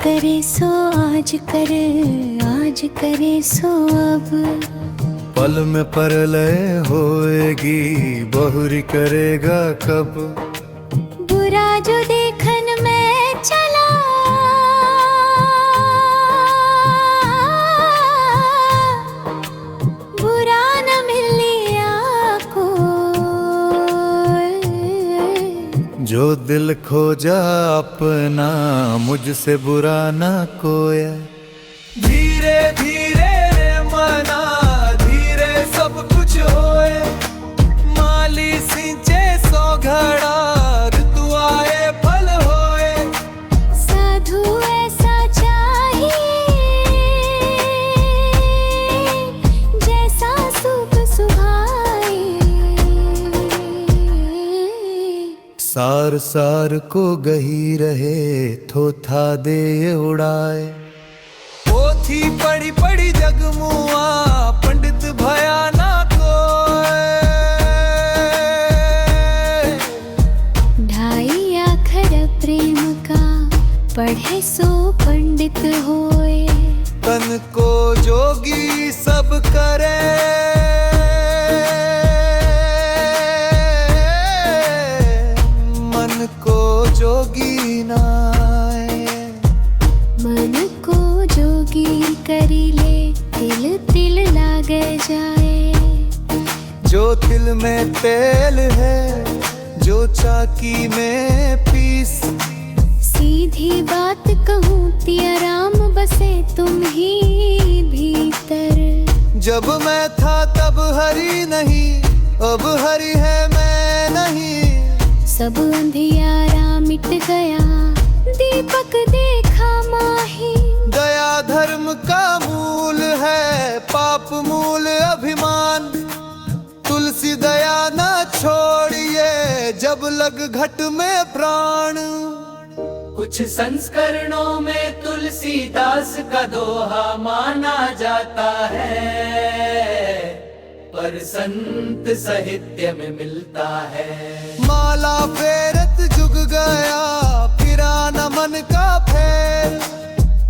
करे सो आज कर, आज करे सो अब। पल में परलय होएगी, बहुरी करेगा कब। बुरा जो देखन में चला, बुरा न मिलिया को। जो दिल खोजा अपना, मुझसे बुरा ना कोया। धीरे धीरे रे मना, धीरे सब कुछ होए। माली सिंचे सौ घड़ा, ऋतु आए फल होए। साधु ऐसा चाहिए, जैसा सूप सुहाए। सार सार को गही रहे, थोथा दे उड़ाए। पोथी पढ़ी पढ़ी जगमुआ, पंडित भया ना कोय। ढाई आखर प्रेम का, पढ़े सो पंडित होए। तन को जोगी सब करे, मन को जोगी नाए। मन को जोगी करी ले, तिल तिल लागे जाए। जो तिल में तेल है, जो चाकी में पीस। सीधी बात कहूँ तिया राम, बसे तुम ही भीतर। जब मैं था तब हरि नहीं, अब हरि है मैं नहीं। सब अंधियारा मिट गया, दीपक देखा माही। दया धर्म का मूल है, पाप मूल अभिमान। तुलसी दया ना छोड़िए, जब लग घट में प्राण। कुछ संस्करणों में तुलसीदास का दोहा माना जाता है, पर संत साहित्य में मिलता है। माला फेरत जुग गया, फिरा न मन का फेर।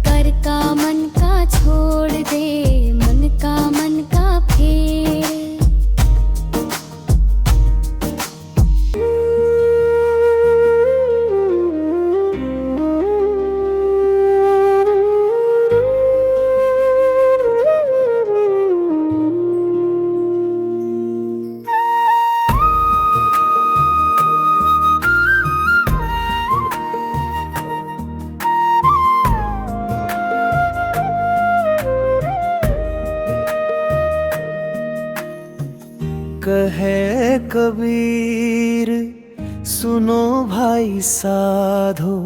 कर का मन का छोड़ दे, मन का फेर। कहे कबीर सुनो भाई साधो,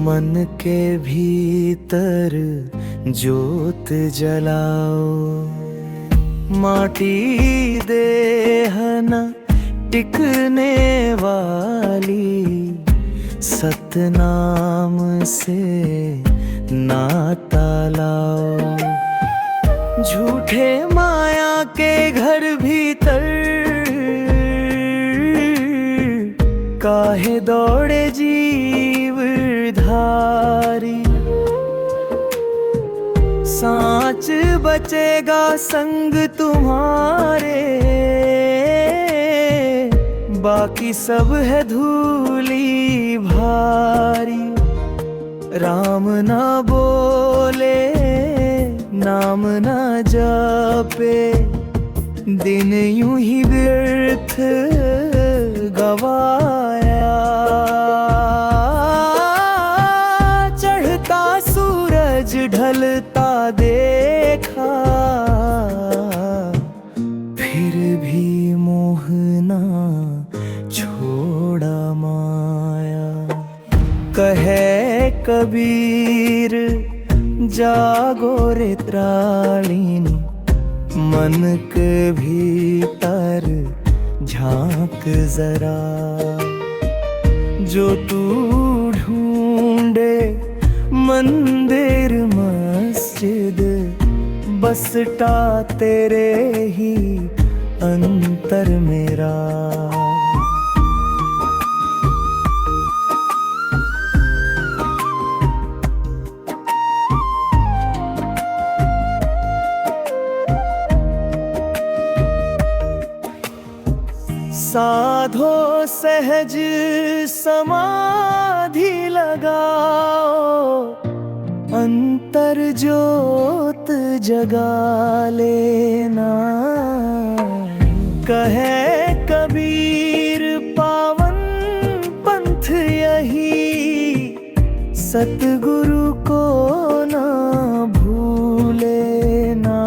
मन के भीतर जोत जलाओ। माटी देह न टिकने वाली, सतनाम से नाता लाओ। झूठे माया के घर भीतर, काहे दौड़े जीव धारी। सांच बचेगा संग तुम्हारे, बाकी सब है धूली भारी। राम ना बोले, नाम ना जापे, दिन यूं ही व्यर्थ गवाया। चढ़ता सूरज ढलता देखा, फिर भी मोहना छोड़ा माया। कहे कबीर जागो रे त्राणिनी, मन के भीतर झांक जरा। जो तू ढूंढे मंदिर मस्जिद, बसता तेरे ही अंतर मेरा। सहज समाधि लगाओ, अंतर ज्योत जगा लेना। कहे कबीर पावन पंथ यही, सतगुरु को ना भूलेना।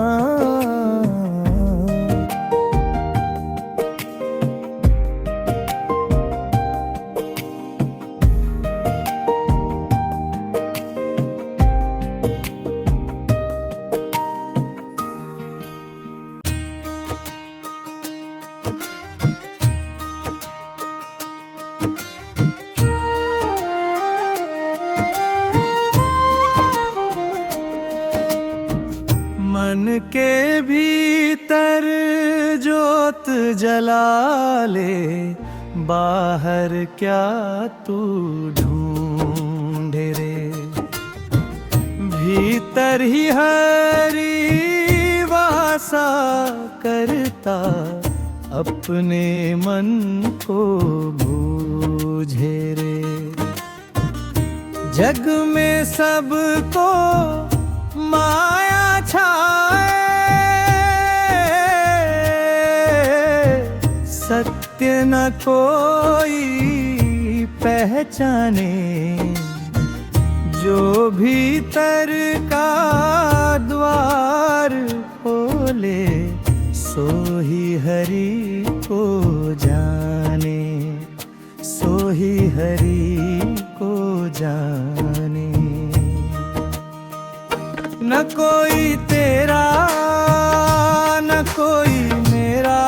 मन के भीतर जोत जला ले, बाहर क्या तू ढूंढे रे। भीतर ही हरि वासा करता, अपने मन को बूझे रे। जग में सबको माया छाए, सत्य न कोई पहचाने। जो भीतर का द्वार खोले, सो ही हरि को जाने, सो ही हरि को जाने। न कोई तेरा न कोई मेरा,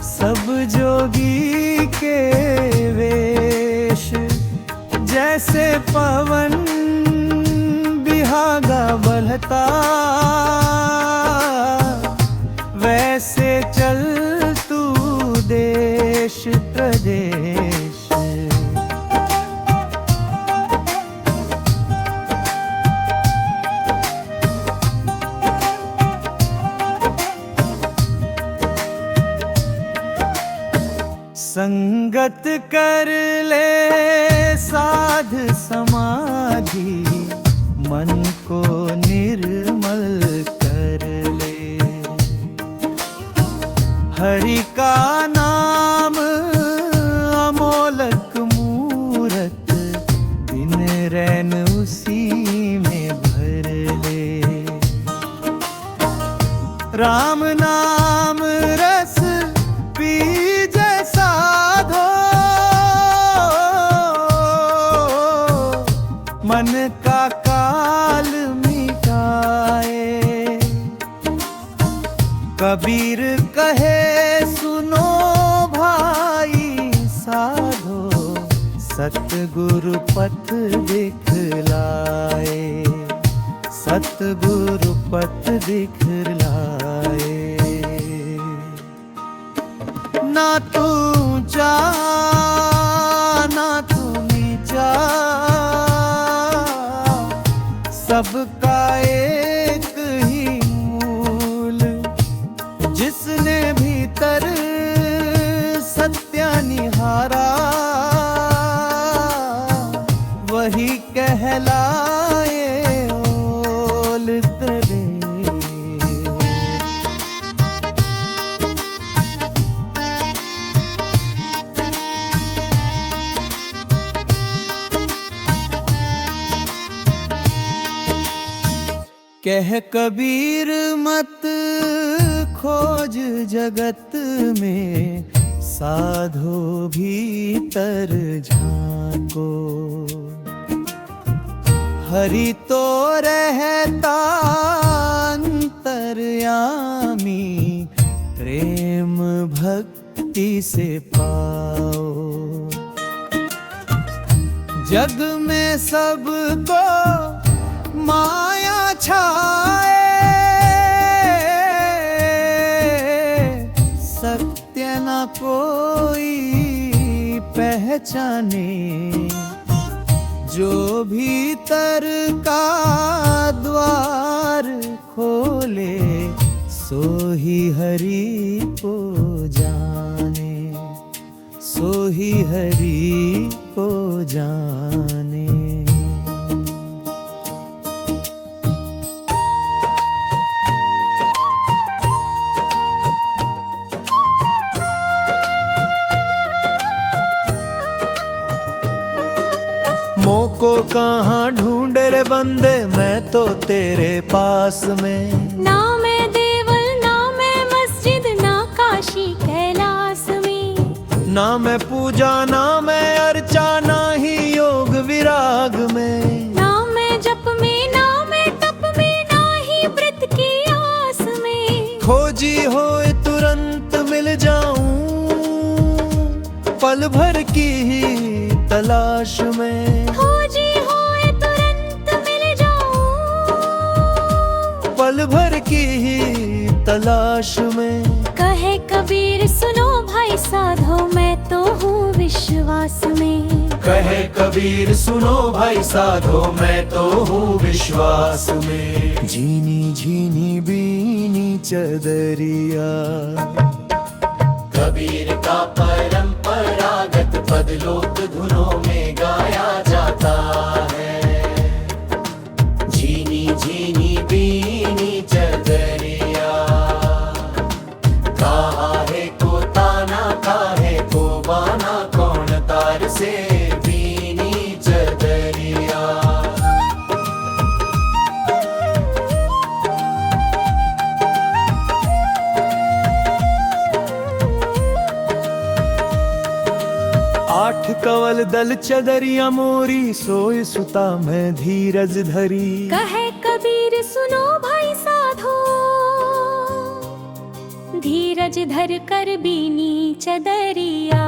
सब जोगी के वेश। जैसे पवन बिहागा बहता, वैसे चल तू देश प्रदेश। संगत कर ले साध समाधि, मन को निर्मल कर ले। हरि का नाम अमोलक मूरत, दिन रैन उसी में भर ले। राम नाम रस पी साधो, मन का काल मिटाए। कबीर कहे सुनो भाई साधो, सतगुरु पथ दिखलाए, सतगुरु पथ दिखलाए। ना तू ऊंचा ना तू नीचा, सबका एक ही मूल। जिसने भीतर सत्य निहारा, वही कहलाए ओल तेरे। कह कबीर मत खोज जगत में, साधो भीतर झांको। हरि तो रहता अंतर्यामी, प्रेम भक्ति से पाओ। जग में सबको माया छाए, सत्य न कोई पहचाने। जो भीतर का द्वार खोले, सो ही हरि को जाने। सो ही हरि को जाने। मोको कहाँ ढूंढे रे बंदे, मैं तो तेरे पास में। ना मैं देवल ना मैं मस्जिद ना काशी कैलाश में। ना मैं पूजा ना मैं अर्चा ना ही योग विराग में। ना मैं जप में ना मैं तप में ना ही व्रत की आस में। खोजी होए तुरंत मिल जाऊं, पल भर की ही तलाश में। खोजी होए तुरंत मिल जाऊं, पल भर की ही तलाश में। कहे कबीर सुनो भाई साधो मैं तो हूँ विश्वास में। कहे कबीर सुनो भाई साधो मैं तो हूँ विश्वास में। झीनी झीनी बीनी चदरिया, कबीर का परंपरागत पद लोक धुनों में गाया जाता है। झीनी झीनी बीनी चदरिया, कहा है को ताना काहे को बाना, कौन तार से बीनी चदरिया। आठ कवल दल चदरिया मोरी, सोए सुता मैं धीरज धरी। कहे कबीर सुनो भाई साधो, धीरज धर कर बीनी चदरिया।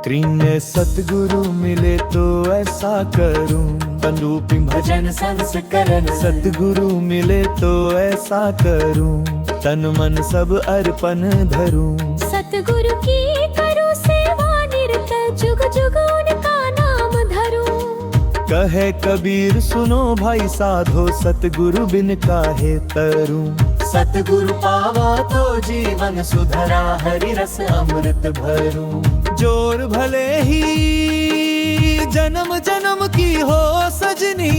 त्रिने सतगुरु मिले तो ऐसा करूं, तनरूपी भजन संस्करण। सतगुरु मिले तो ऐसा करूं, तन मन सब अर्पण धरूं। सतगुरु की करूं सेवा निरत, जुग जुग उनका नाम धरूं। कहे कबीर सुनो भाई साधो, सतगुरु बिन काहे तरूं। सतगुरु पावा तो जीवन सुधरा, हरि रस अमृत भरूं। जोर भले ही जन्म जन्म की हो सजनी,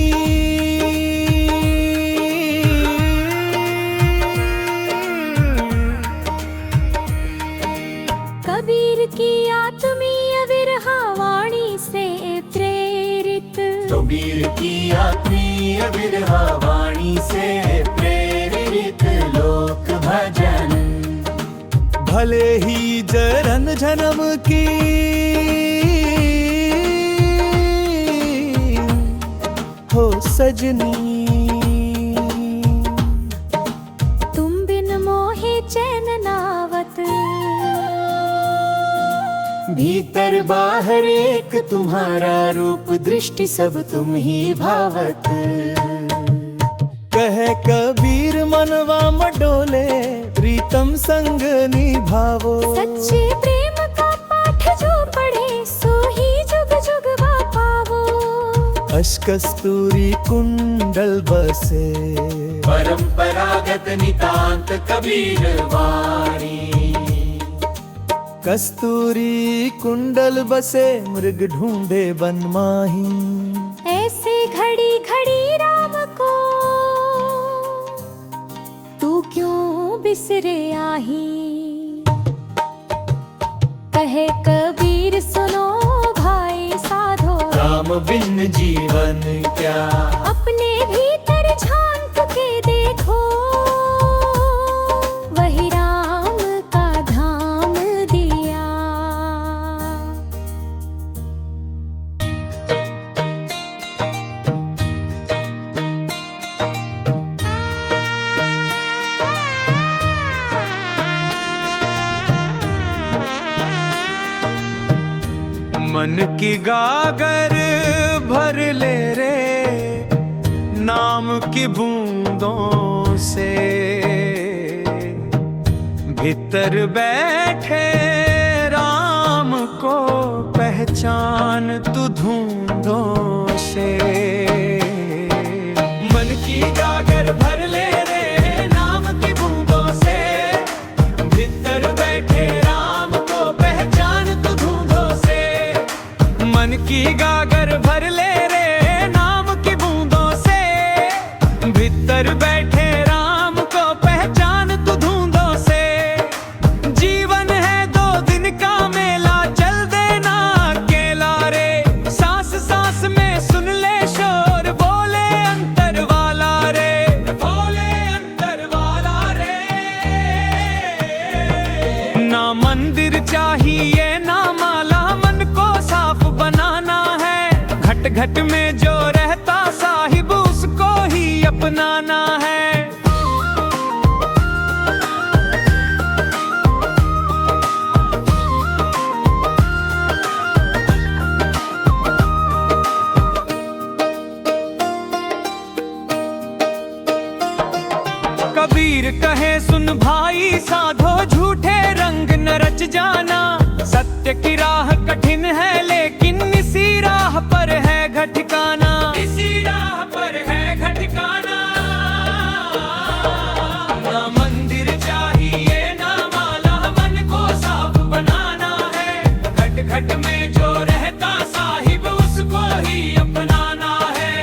कबीर की आत्मीय विरहा वाणी से प्रेरित। कबीर की आत्मीय विरहा वाणी से प्रेरित लोक भजन। भले ही जन्म जन्म की हो सजनी, तुम बिन मोहे चैन नावत। भीतर बाहर एक तुम्हारा रूप, दृष्टि सब तुम ही भावत। कहे कबीर मनवा मडोले, प्रीतम संग निभावो। सच्चे प्रेम का पाठ जो पढ़े, सो ही जुग जुग पावो। अशकस्तूरी कुंडल बसे, परंपरागत नितांत कबीर वाणी। कस्तूरी कुंडल बसे, मृग ढूंढे बन माही। ऐसे घड़ी घड़ी राम को तू क्यों बिसरे आही। कहे कबीर सुनो भाई साधो, राम बिन जीवन क्या। अपने भीतर झांक के देखो, वही राम का धाम दिया। मन की गागर भर ले रे, नाम की बूंदों से। भीतर बैठे राम को पहचान तू धूंधों से। मन की गागर भर ले रे, नाम की बूंदों से। भीतर बैठे राम को पहचान की गागर भर ले रे नाम की बूंदों से। भीतर बैठे राम को पहचान तू धूंधों से। जीवन है 2 दिन का मेला, चल देना अकेला रे। सांस सांस में सुन ले शोर, बोले अंतर वाला रे, बोले अंतर वाला रे। ना मंदिर चाहिए ना माला, मन को साफ बनाना है। घट घट में जो रहता साहिब, उसको ही अपनाना है। कबीर कहे सुन भाई साधो, झूठे रंग न रच जाना। सत्य की राह कठिन है लेकिन इसी राह पर है घटिकाना, इसी राह पर है घटिकाना। ना मंदिर चाहिए ना माला, मन को साफ बनाना है। घट घट में जो रहता साहिब, उसको ही अपनाना है।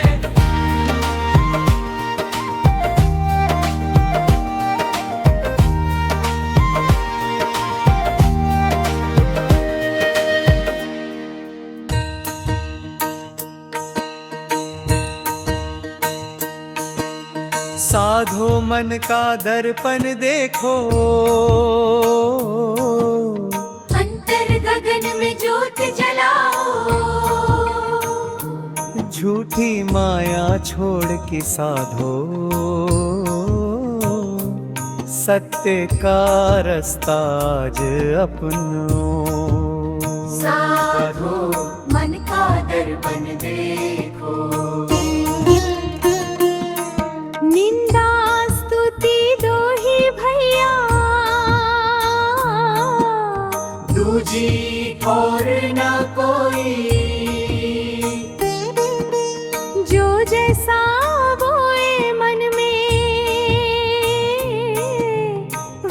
साधो मन का दर्पण देखो, अंतर गगन में ज्योत जलाओ। झूठी माया छोड़ के साधो, सत्य का रास्ता आज अपनो। साधो मन का दर्पण देखो। निंदा स्तुति दो ही भैया, दूजी और न कोई। जो जैसा बोए मन में,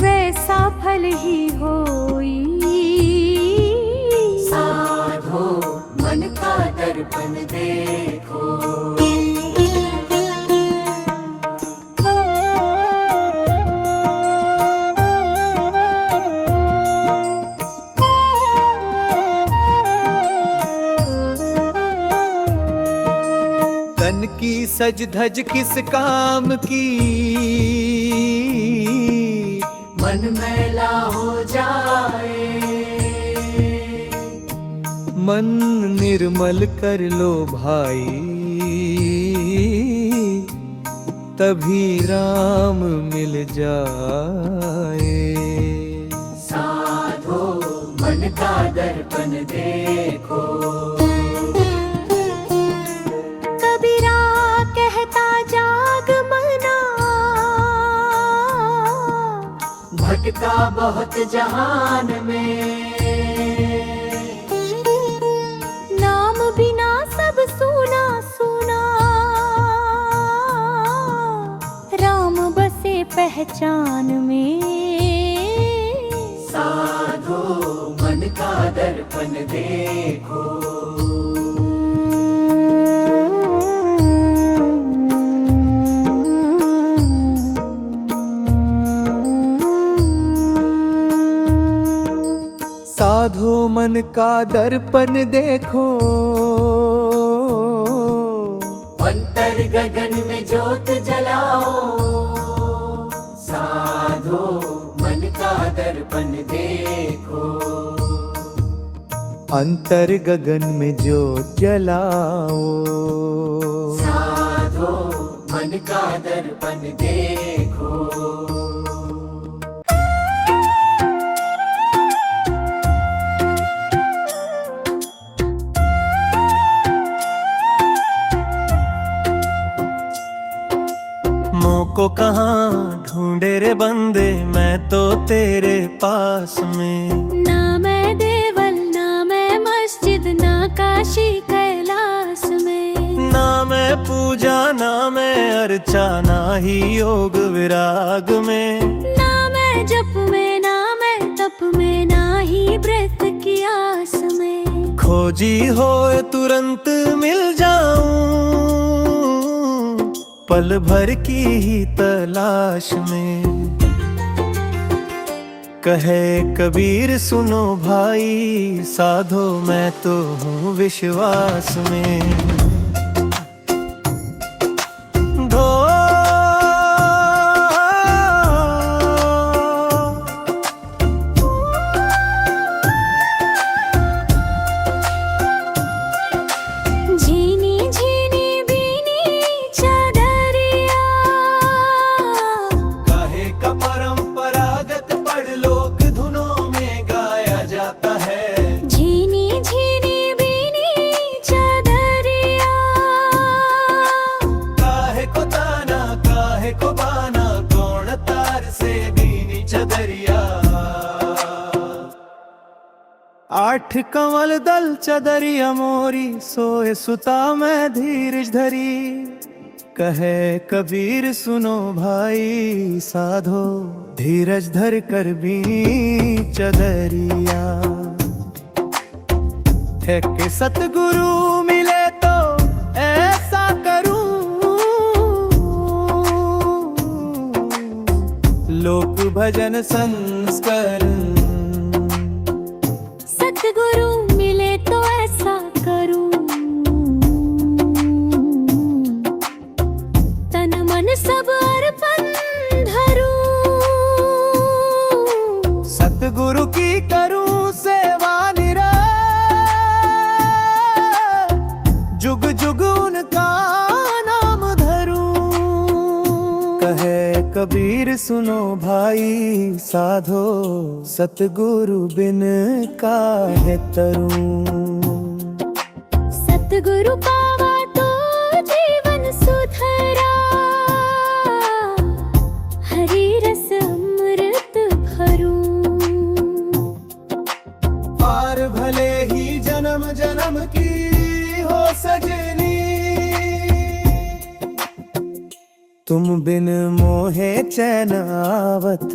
वैसा फल ही होई। साधो मन का दर्पण देखो। तन की सज धज किस काम की, मन मैला हो जाए। मन निर्मल कर लो भाई, तभी राम मिल जाए। साधो मन का दर्पण देखो। कबीरा कहता जाग मना, भटका बहुत जहान में। नाम बिना सब सूना सूना, राम बसे पहचान में। साधो मन का दर्पण देखो। साधो मन का दर्पण देखो, अंतर गगन में ज्योत जलाओ। साधो मन का दर्पण देखो। अंतर गगन में ज्योत जलाओ। साधो मन का दर्पण देखो। को कहाँ ढूंढे रे बंदे, मैं तो तेरे पास में। ना मैं देवल ना मैं मस्जिद, ना काशी कैलाश में। ना मैं पूजा ना मैं अर्चा, ना ही योग विराग में। ना मैं जप में ना मैं तप में, ना ही व्रत की आस में। खोजी हो तुरंत मिल जाऊं, पल भर की ही तलाश में। कहे कबीर सुनो भाई, साधो मैं तो हूँ विश्वास में। झीनी झीनी बीनी चादरिया, काहे का परंपरागत पढ़ लोक धुनों में गाया जाता है। झीनी झीनी बीनी चादरिया, काहे को ताना काहे को बाना, कौन तार से बीनी चदरिया। आठ कंवल दल चदरिया मोरी, सोए सुता मैं धीरज धरी। कहे कबीर सुनो भाई, साधो धीरज धर कर भी चदरिया। है कि सतगुरु मिले तो ऐसा करूं, लोक भजन संस्करण। सतगुरु मिले तो ऐसा करूं, तन मन सब अर्पण धरूं। सतगुरु की करूं सेवा निरंतर, जुग जुग उनका नाम धरूं। कहे कबीर सुनो भाई, साधो सतगुरु बिन काहे तरूं। सतगुरु पावा तो जीवन सुधरा, हरि रस अमृत भरूं। पार भले ही जन्म जन्म की हो सजनी, तुम बिन मोहे चैन आवत।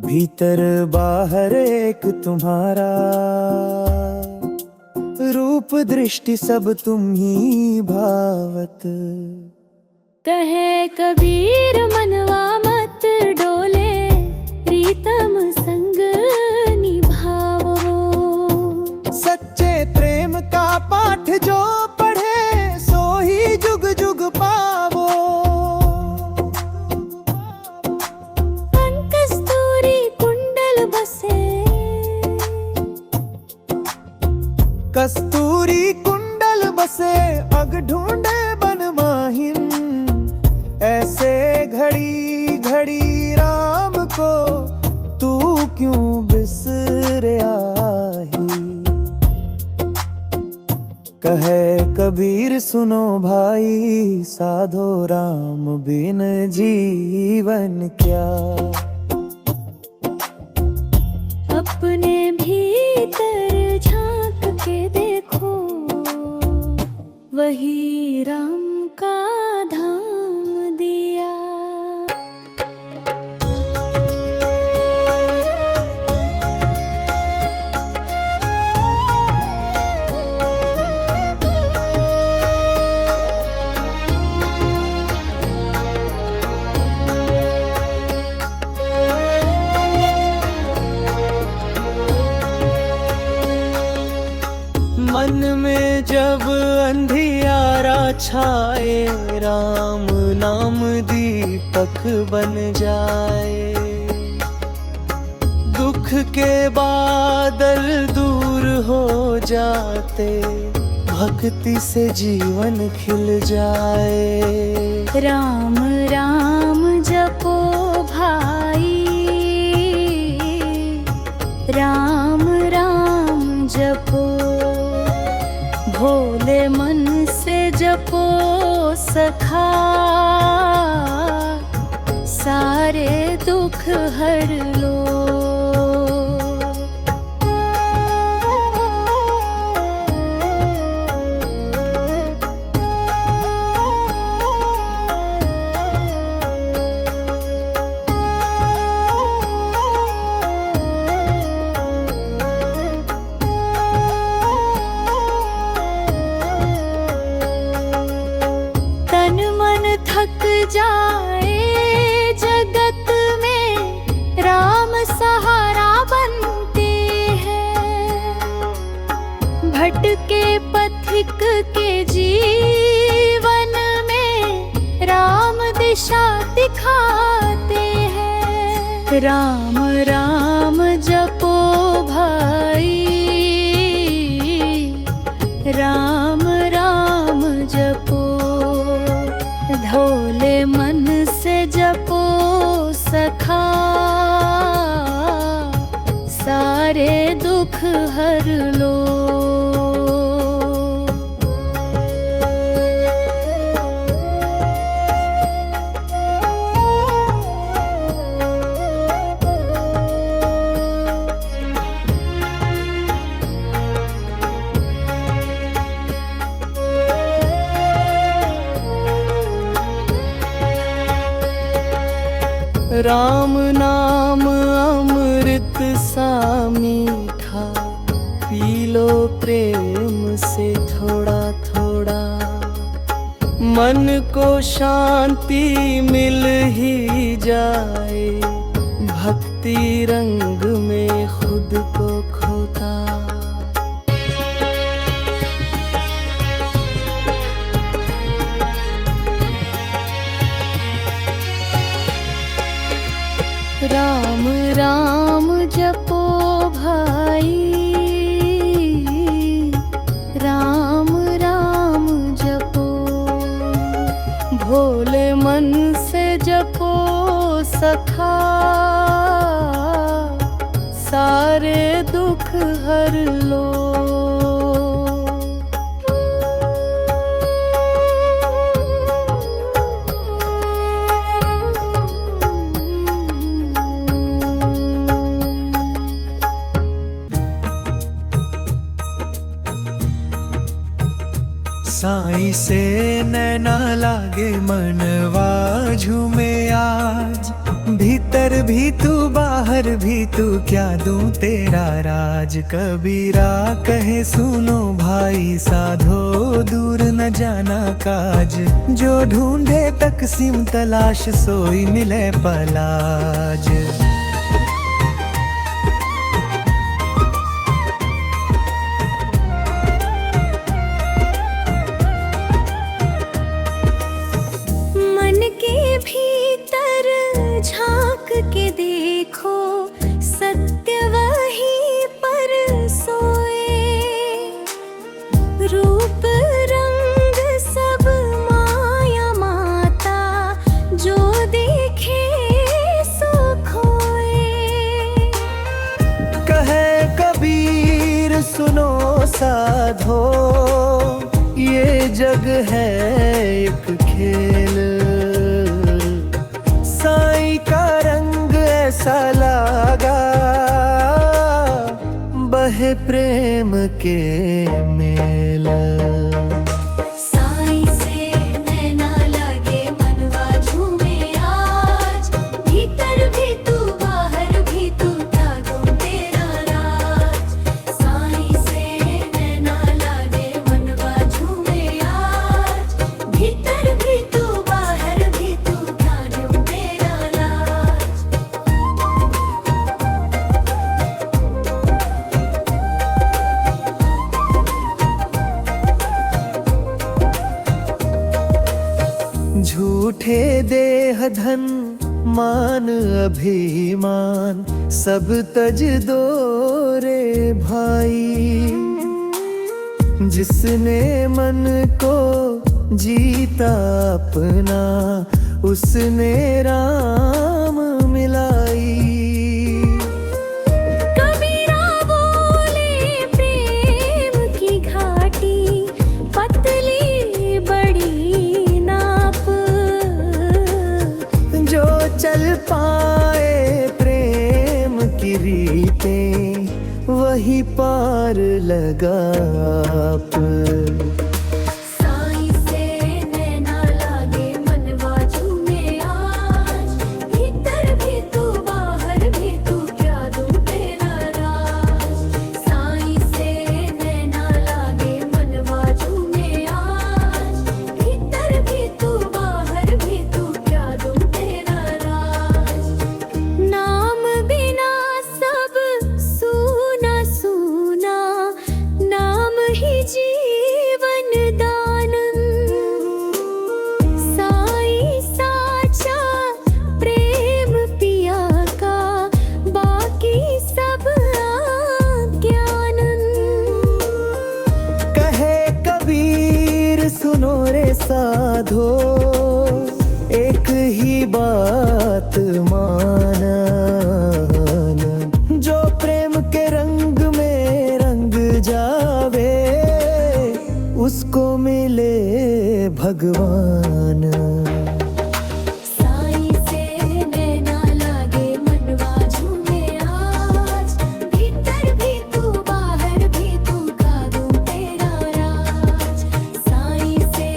भीतर बाहर एक तुम्हारा, रूप दृष्टि सब तुम ही भावत। कहे कबीर मनवा मत डोले, प्रीतम संग निभावो। सच्चे प्रेम का पाठ जो पढ़े, सो ही जुग जुग पावो। कस्तूरी कुंडल बसे, कस्तूरी कुंडल बसे, अग ढूंढे बन माहिन। ऐसे घड़ी घड़ी राम को तू क्यों बिसरे आही। कहे कबीर सुनो भाई, साधो राम बिन जीवन क्या। अपने भीतर झांक के देखो, वही राम का धाम दिया। मन में जब अंधियारा छाए, राम नाम दीपक बन जाए। दुख के बादल दूर हो जाते, भक्ति से जीवन खिल जाए। राम राम जपो भाई, राम राम जपो। भोले मन से जपो सखा, सारे दुख हर लो। राम राम जपो भाई, राम राम जपो, धोले मन से जपो सखा, सारे दुख हर लो। राम नाम अमृत सा मीठा, पी लो प्रेम से थोड़ा थोड़ा, मन को शांति मिल ही जाए, भक्ति रंग में खुद को खोता। राम राम जपो भाई, राम राम जपो, भोले मन से जपो सखा, सारे दुख हर लो। साईं से नैना लागे मनवा झूमे आज, भीतर भी तू बाहर भी तू, क्या दूं तेरा राज। कबीरा कहे सुनो भाई साधो, दूर न जाना काज, जो ढूंढे तकसीम तलाश, सोई मिले पलाज। झांक के देखो, सत्य वहीं पर सोए, रूप रंग सब माया माता, जो देखे सो खोए। कहे कबीर सुनो साधो, ये जग है एक खेल, साईं का रंग ऐसा लागा, बहे प्रेम के मेल। साईं से नैना लगे मनवा झूमे आज, भीतर भी तू बाहर भी तू, क्या दूं तेरा राज। साईं से नैना लगे मनवा झूमे आज, भीतर भी तू बाहर भी तू, क्या दूं तेरा राज। झूठे देह धन मान अभिमान, सब तज दो रे भाई, जिसने मन को जीता अपना, उसने राम मिलाई। कबीरा बोले प्रेम की घाटी, पतली बड़ी नाप, जो चल पाए प्रेम की रीतें, वही पार लगा आप। साईं से नैना लागे मनवा झूमे आज, भीतर भी तू बाहर भी तू, क्या दूं तेरा राज। साईं से नैना लागे मनवा झूमे आज, भीतर भी तू बाहर भी तू, क्या दूं तेरा राज। नाम बिना सब सूना सूना, नाम ही जी साधो एक ही बात माना, जो प्रेम के रंग में रंग जावे उसको मिले भगवान। साईं से नैना लागे मनवा झूमे आज, भीतर भी तू बाहर भी तू का दूं तेरा राज। साईं से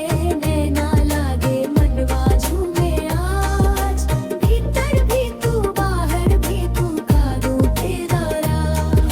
नैना लागे मनवा झूमे आज, भीतर भी तू बाहर भी तू का दूं तेरा राज।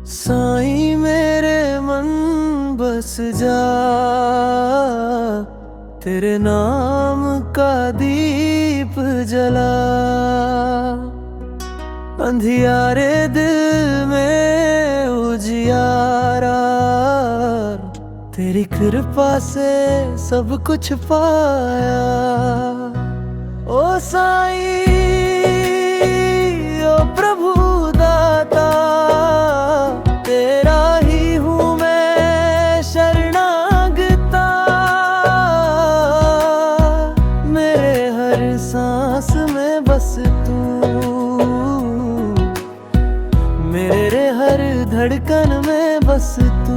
साईं मेरे मन बस जा, तेरे नाम का दीप जला, अंधियारे दिल में उजियारा, तेरी कृपा से सब कुछ पाया। ओ साईं ओ प्रभु दाता, तेरा ही हूँ मैं शरणागता, मेरे हर सांस में बस तू, मेरे हर धड़कन में बस तू।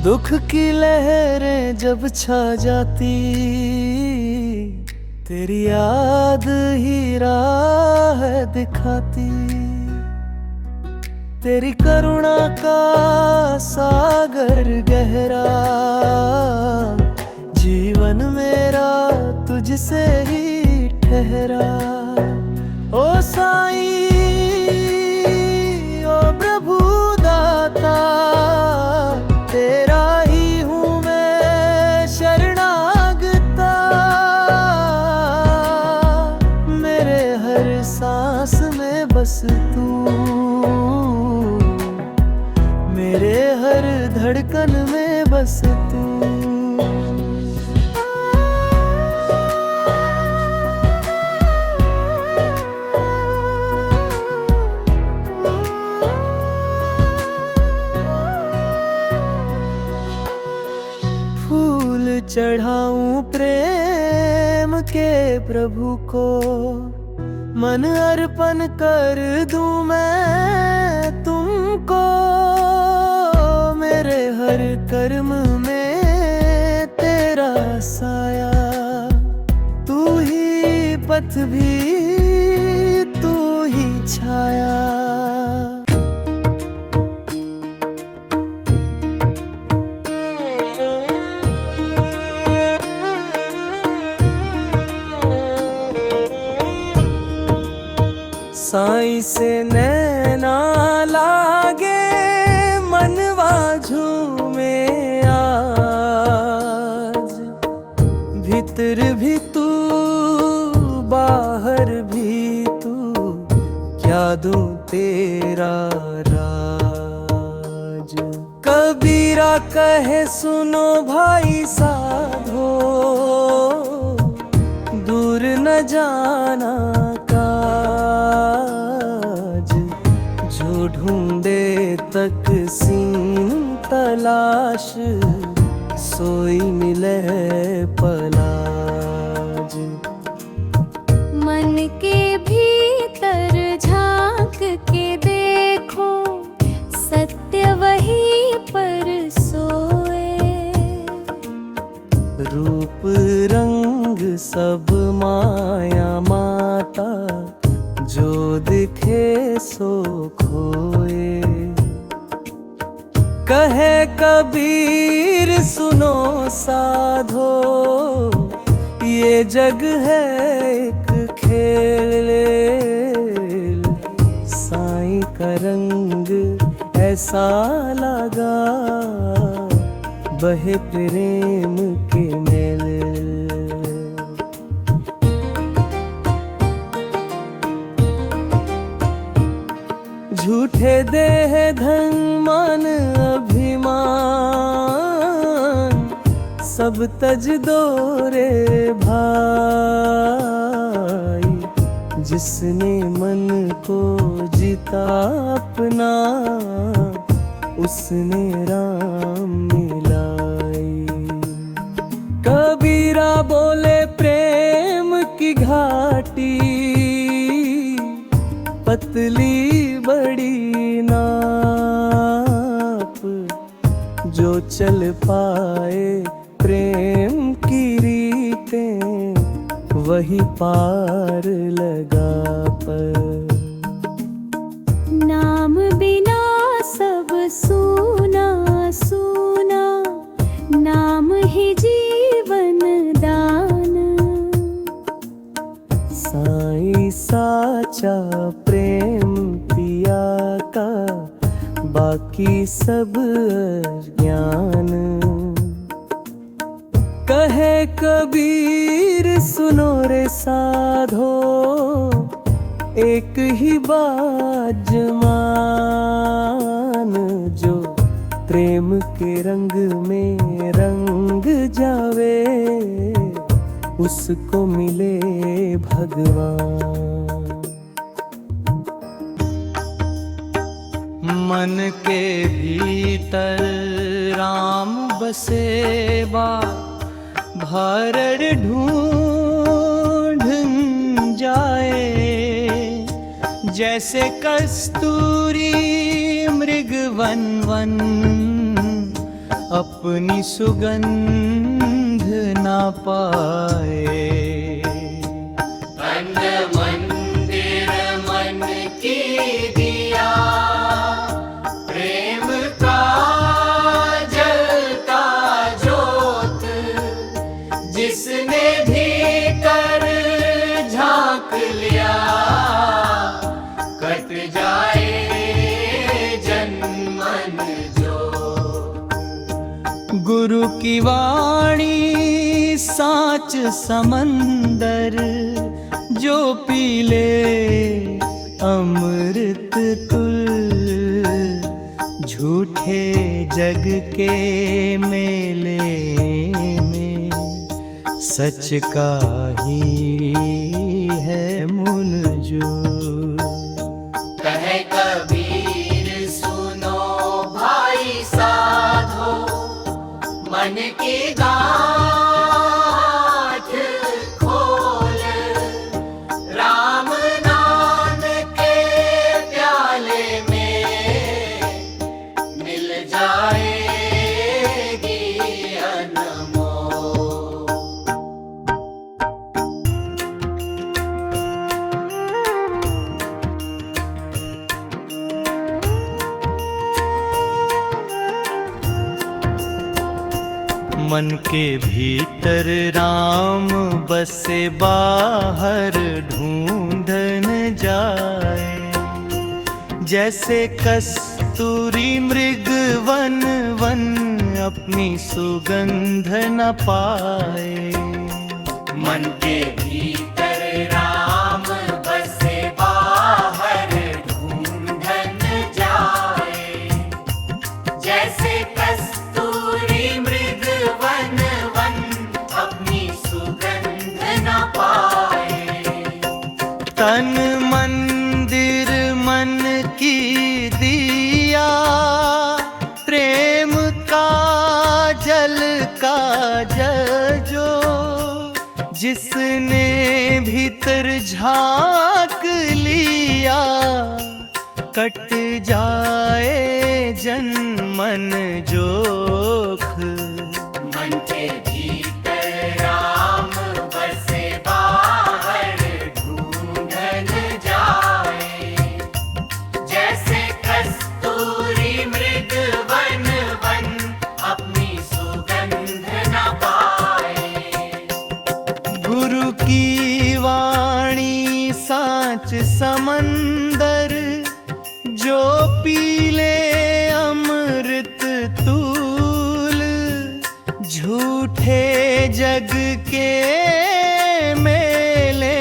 दुख की लहरें जब छा जाती, तेरी याद ही राह दिखाती, तेरी करुणा का सागर गहरा, जीवन मेरा तुझसे ही ठहरा। ओ साईं ओ प्रभु दाता, तेरा ही हूँ मैं शरणागता, मेरे हर सांस में बस तू, मेरे हर धड़कन में बस तू। फूल चढ़ाऊं प्रेम के प्रभु को, मन अर्पण कर दूं मैं तुमको, मेरे हर कर्म में तेरा साया, तू ही पथ भी तू ही छाया। साईं से नैना लागे मनवा झूमे आज, भीतर भी तू बाहर भी तू, क्या दूं तेरा राज। कबीरा कहे सुनो भाई साधो, दूर न जाना काज, जो ढूंढे तक सीन तलाश, सोई मिले पलाज। मन के भीतर झांक के देखो, सत्य वहीं पर सोए, रूप रंग सब माया माता, जो दिखे सो खोए। कहे कबीर सुनो साधो, ये जग है एक खेल, साईं का रंग ऐसा लगा, बहे प्रेम के मेल। झूठे देह धन मान अभिमान, सब तज दो रे भाई। जिसने मन को जीता अपना, उसने राम मिलाई। कबीरा बोले प्रेम की घाटी, पतली बड़ी नाप। जो चल पाए प्रेम की रीतें, वही पार लगा पर। नाम बिना सब सूना सूना, नाम ही जीवन दान। साईं साचा प्रेम पिया का, बाकी सब ज्ञान। कहे कबीर सुनो रे साधो, एक ही बात मान। जो प्रेम के रंग में रंग जावे, उसको मिले भगवान। मन के भीतर राम बसे बा, भरड़ ढूंढ जाए। जैसे कस्तूरी मृग वन वन, अपनी सुगंध ना पाए। बंद मंदिर मन की दिया, प्रेम का जलता जोत। जिसने भीतर झांक लिया, कट जाए जन्मन जो। गुरु की वाणी साच समंदर, जो पी ले अमृत तुल। झूठे जग के मेले में, सच का ही है मुनजूर। कहे कबीर सुनो भाई साधो, मन की गांठ खोल। राम नाम के प्याले में मिल जाएगी अनमोल। मन के भीतर राम बसे, बाहर ढूंढन जाए। जैसे कस्तूरी मृग वन वन, अपनी सुगंध न पाए। मन के भीतर राम बसे, बाहर ढूंढन जाए। जैसे कस्तूरी मृग वन वन, अपनी सुगंध न पाए। तन मंदिर मन की दिया, प्रेम का जल का जो। जिसने भीतर झांक लिया, कट जाए जन्मन जोख। मन के भीतर राम बसे, बाहर ढूंढन जाए। जैसे कस्तूरी मृग वन वन, अपनी सुगंध न पाए। गुरु की वाणी साच समंदर, जो जग के मेले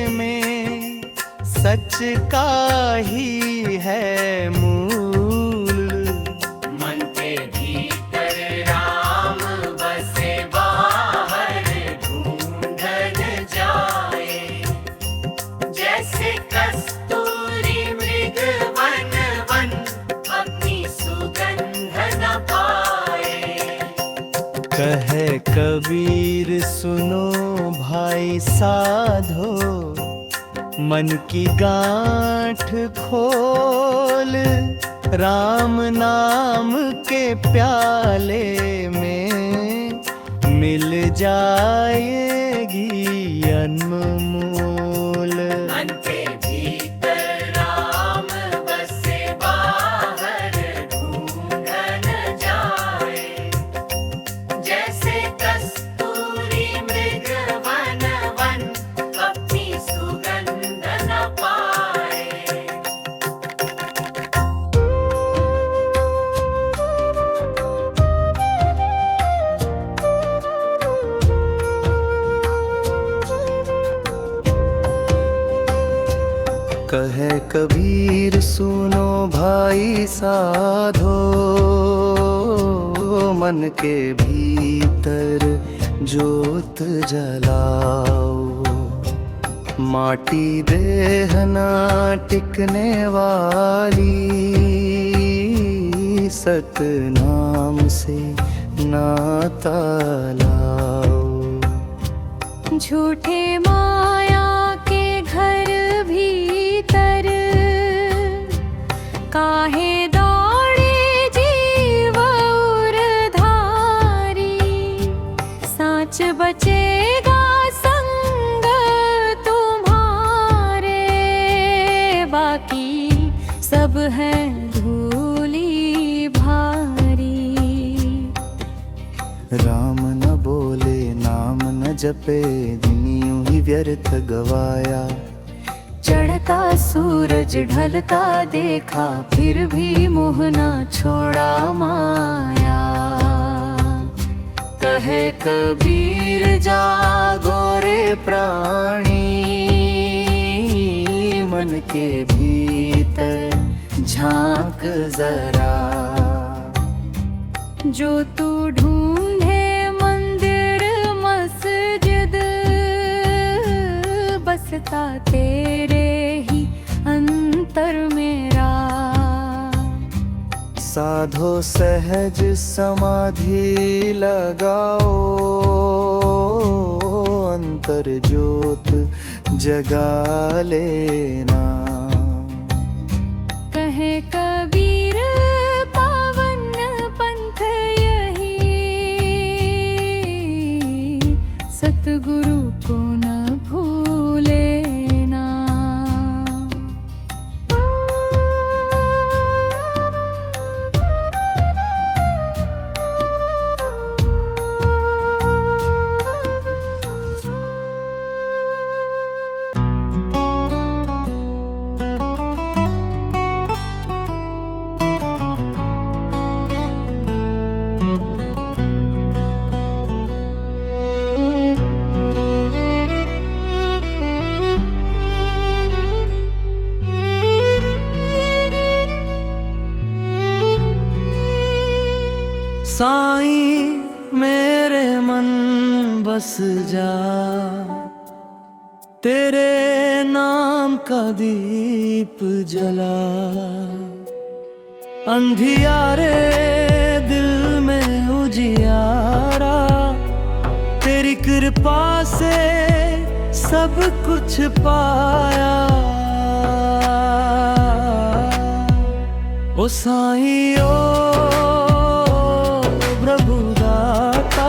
में सच का ही है मूल। मन के भीतर राम बसे बाहर ढूंढन जाए, जैसे कस्तूरी मृग वन वन अपनी सुगंध न पाए। कहे कबीर सुनो भाई साधो, मन की गांठ खोल, राम नाम के प्याले में मिल जाएगी अनमोल। मन के भीतर राम बसे बाहर ढूंढन जाए, जैसे कस्तूरी मृग वन वन अपनी सुगंध न पाए। कहे कबीर सुनो भाई साधो, मन के भीतर जोत जलाओ। माटी देह ना टिकने वाली, सतनाम से नाता लाओ। झूठे माया के घर भीतर काहे दौड़े जीव उरधारी। साँच बचेगा संग तुम्हारे, बाकी सब है धूली भारी। राम न बोले नाम न जपे, दिन यूं ही व्यर्थ गवाया। चढ़ता सूरज ढलता देखा, फिर भी मोह न छोड़ा माया। कहे कबीर जागो रे प्राणी, मन के भीतर झांक जरा। जो तू ढूंढे मंदिर मस्जिद, बसता तेरे ही अंतर मेरा। साधो सहज समाधि लगाओ, अंतर ज्योत जगा लेना। कहे कबीर पावन पंथ यही, सतगुरु को न भूलेना। साईं मेरे मन बस जा, तेरे नाम का दीप जला। अंधियारे दिल में उजियारा, तेरी कृपा से सब कुछ पाया। ओ साईं ओ प्रभु दाता,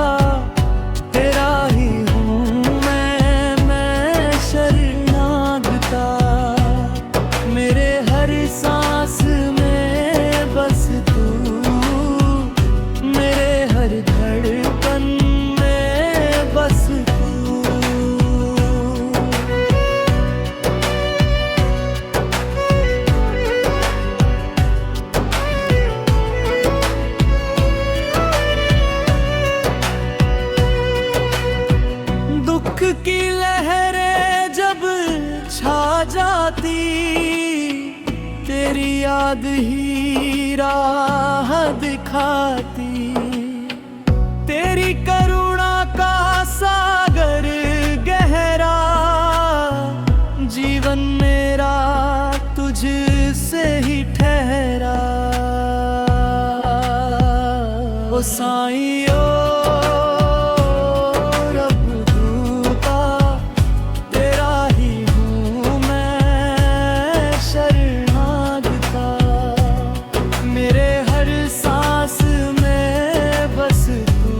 तेरा ही हूँ मैं शरणागता। मेरे हर सांस में बस तू, मेरे हर धड़कन में बस तू। की लहरें जब छा जाती, तेरी याद ही राह दिखाती। तेरी करुणा का सागर गहरा, जीवन मेरा तुझसे ही ठहरा। ओ साईं ओ रबदूता, तेरा ही हूँ मैं शरणागता। मेरे हर सांस में बस तू,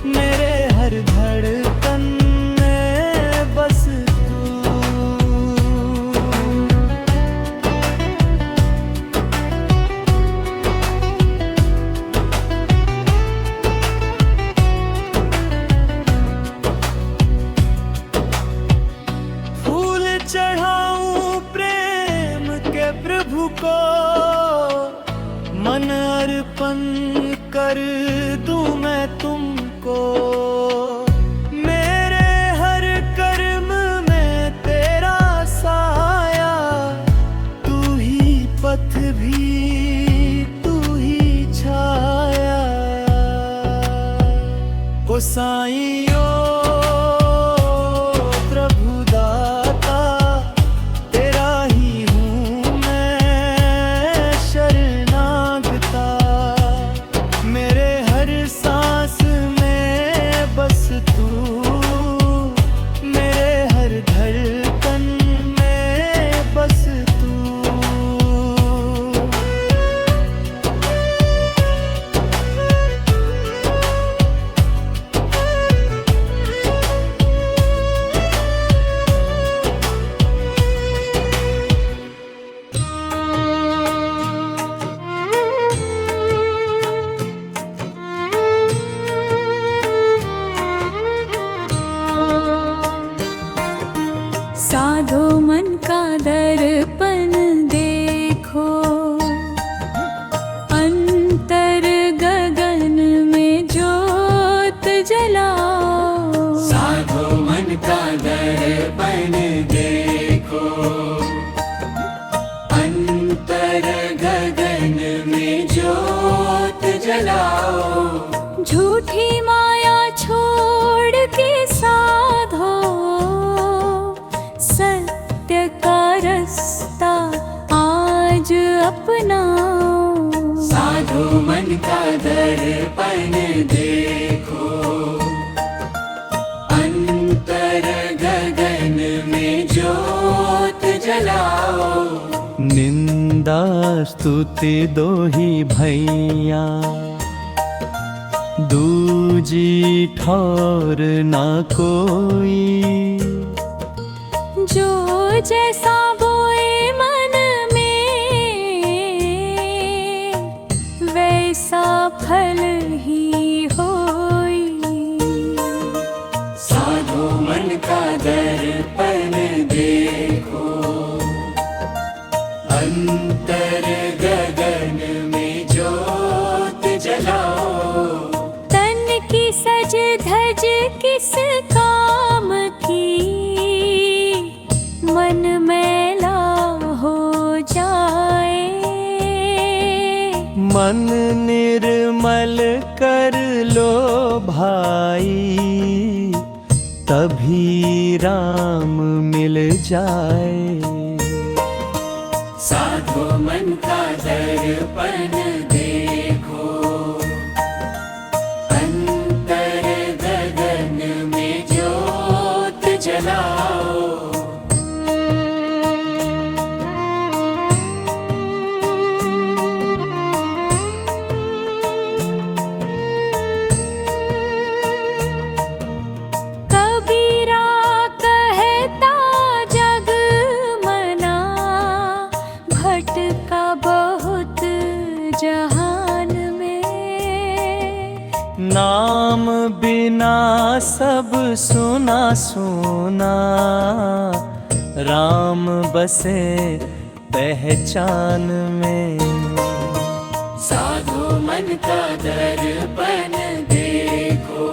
मेरे हर धड़कन में बस तू। फूल चढ़ाऊं प्रेम के प्रभु को, मन अर्पण कर दूं मैं तुमको। मेरे हर कर्म में तेरा साया, तू ही पथ भी तू ही छाया। ओ साईं ओ प्रभु दाता, तेरा ही हूँ मैं शरणागता। मेरे हर सांस में बस तू, मेरे हर धड़कन में बस तू। साधो मन का दर्पण देखो, अंतर गगन में ज्योत जलाओ। साधो मन का दर्पण देखो, अंतर गगन में ज्योत जलाओ। झूठी माया छोड़ के साधो, सत्य का रास्ता आज अपनाओ। साधो मन का दर्पण देखो, अंतर गगन में ज्योत जलाओ। निंदा स्तुति दो ही भैया, दूजी ठौर ना कोई। जो जैसा बोए मन में, वैसा फल ही होई। साधो मन का दर्पण देखो, अंतर गगन में ज्योत जलाओ। तन की सज धज किस काम की, मन मैला हो जाए। मन निर्मल कर लो भाई, तभी राम मिल जाए। साधो मन का दर्पण देखो, अंतर गगन में ज्योत जलाओ। कबीरा कहता जग मना, भटका बहुत जहान में। नाम बिना सब सुना सुना, राम बसे पहचान में। साधो मन का दर्पण देखो,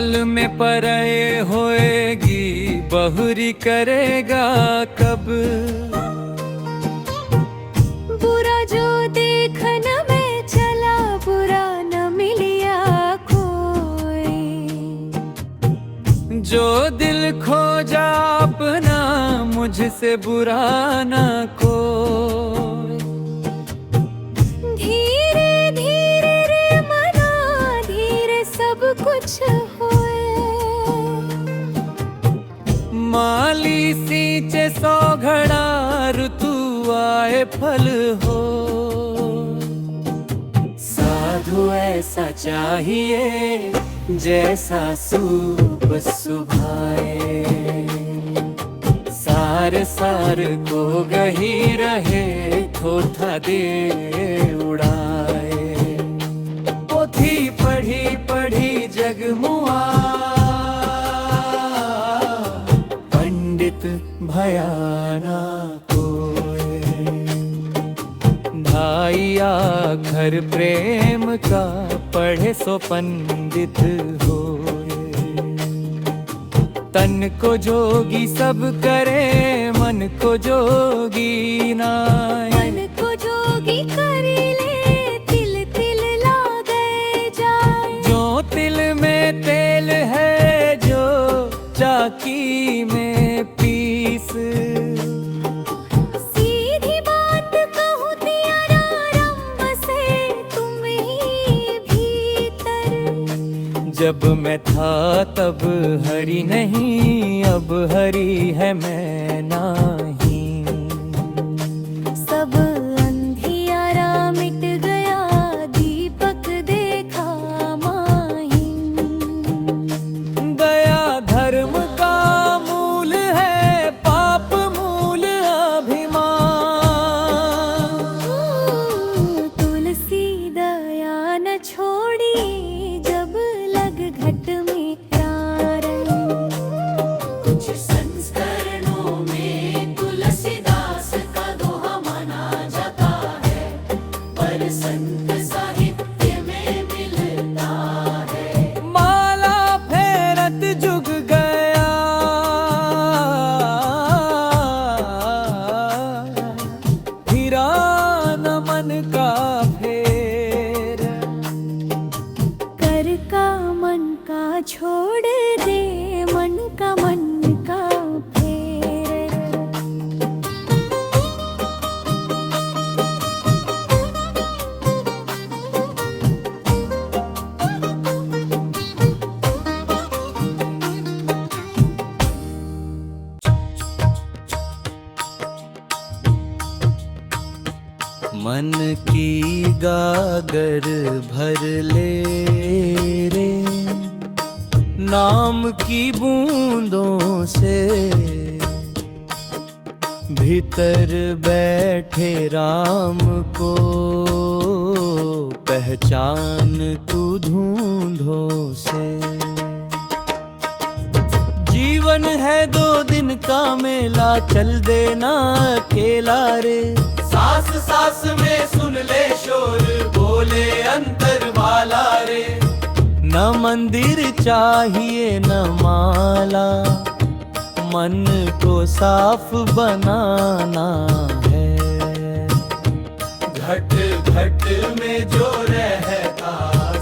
पल में परए होएगी, बहुरी करेगा कब। बुरा जो देखन में चला, बुरा न मिलिया कोई। जो दिल खो जा अपना, मुझसे बुरा न कोई। धीरे धीरे रे मना, धीरे सब कुछ होए। माली सींचे सौ घड़ा, ऋतु आए फल हो। साधु ऐसा चाहिए, जैसा सुबह सुभाए। सार सार को गही रहे, थोथा दे उड़ाए। पोथी पढ़ी पढ़ी जगमुआ, पंडित भयाना कोय। ढाई आखर प्रेम का, पढ़े सो पंडित होए। तन को जोगी सब करे, मन को जोगी नाय। मन को जोगी करी ले, तिल तिल लागे जाए। जो तिल में तेल है, जो चाकी में पीस। सीधी बात कहूँ तियारा, रंग से तुम ही भीतर। जब मैं था तब हरी नहीं, अब हरी है मैं नाही। सब अंधियारा मिट गया, दीपक देखा माही। दया धर्म का मूल है, पाप मूल अभिमान। तुलसी दया न छोड़ी, जब लग घट में प्रारण। कुछ संस्करणों में तुलसीदास का दोहा माना जाता है, पर संत साहित्य में मिलता है। माला फेरत जुग गया, फिरा न मन का फेर। कर का मन का छोड़ दे, मन का फेर। मन की गागर भर ले रे, नाम की बूंदों से। भीतर बैठे राम को पहचान तू धूंढों से। जीवन है 2 दिन का मेला, चल देना अकेला रे। सास सास में सुन ले शोर, बोले अंतर वाला रे। न मंदिर चाहिए न माला, मन को साफ बनाना है। घट घट में जो रहता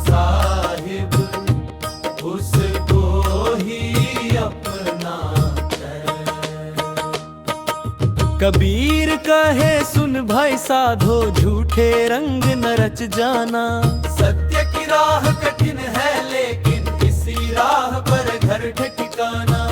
साहिब, उसको ही अपना है। कबीर कहे सुन भाई साधो, झूठे रंग न रच जाना। सत्य की राह कठिन है, लेकिन इसी राह पर घर ठिकाना।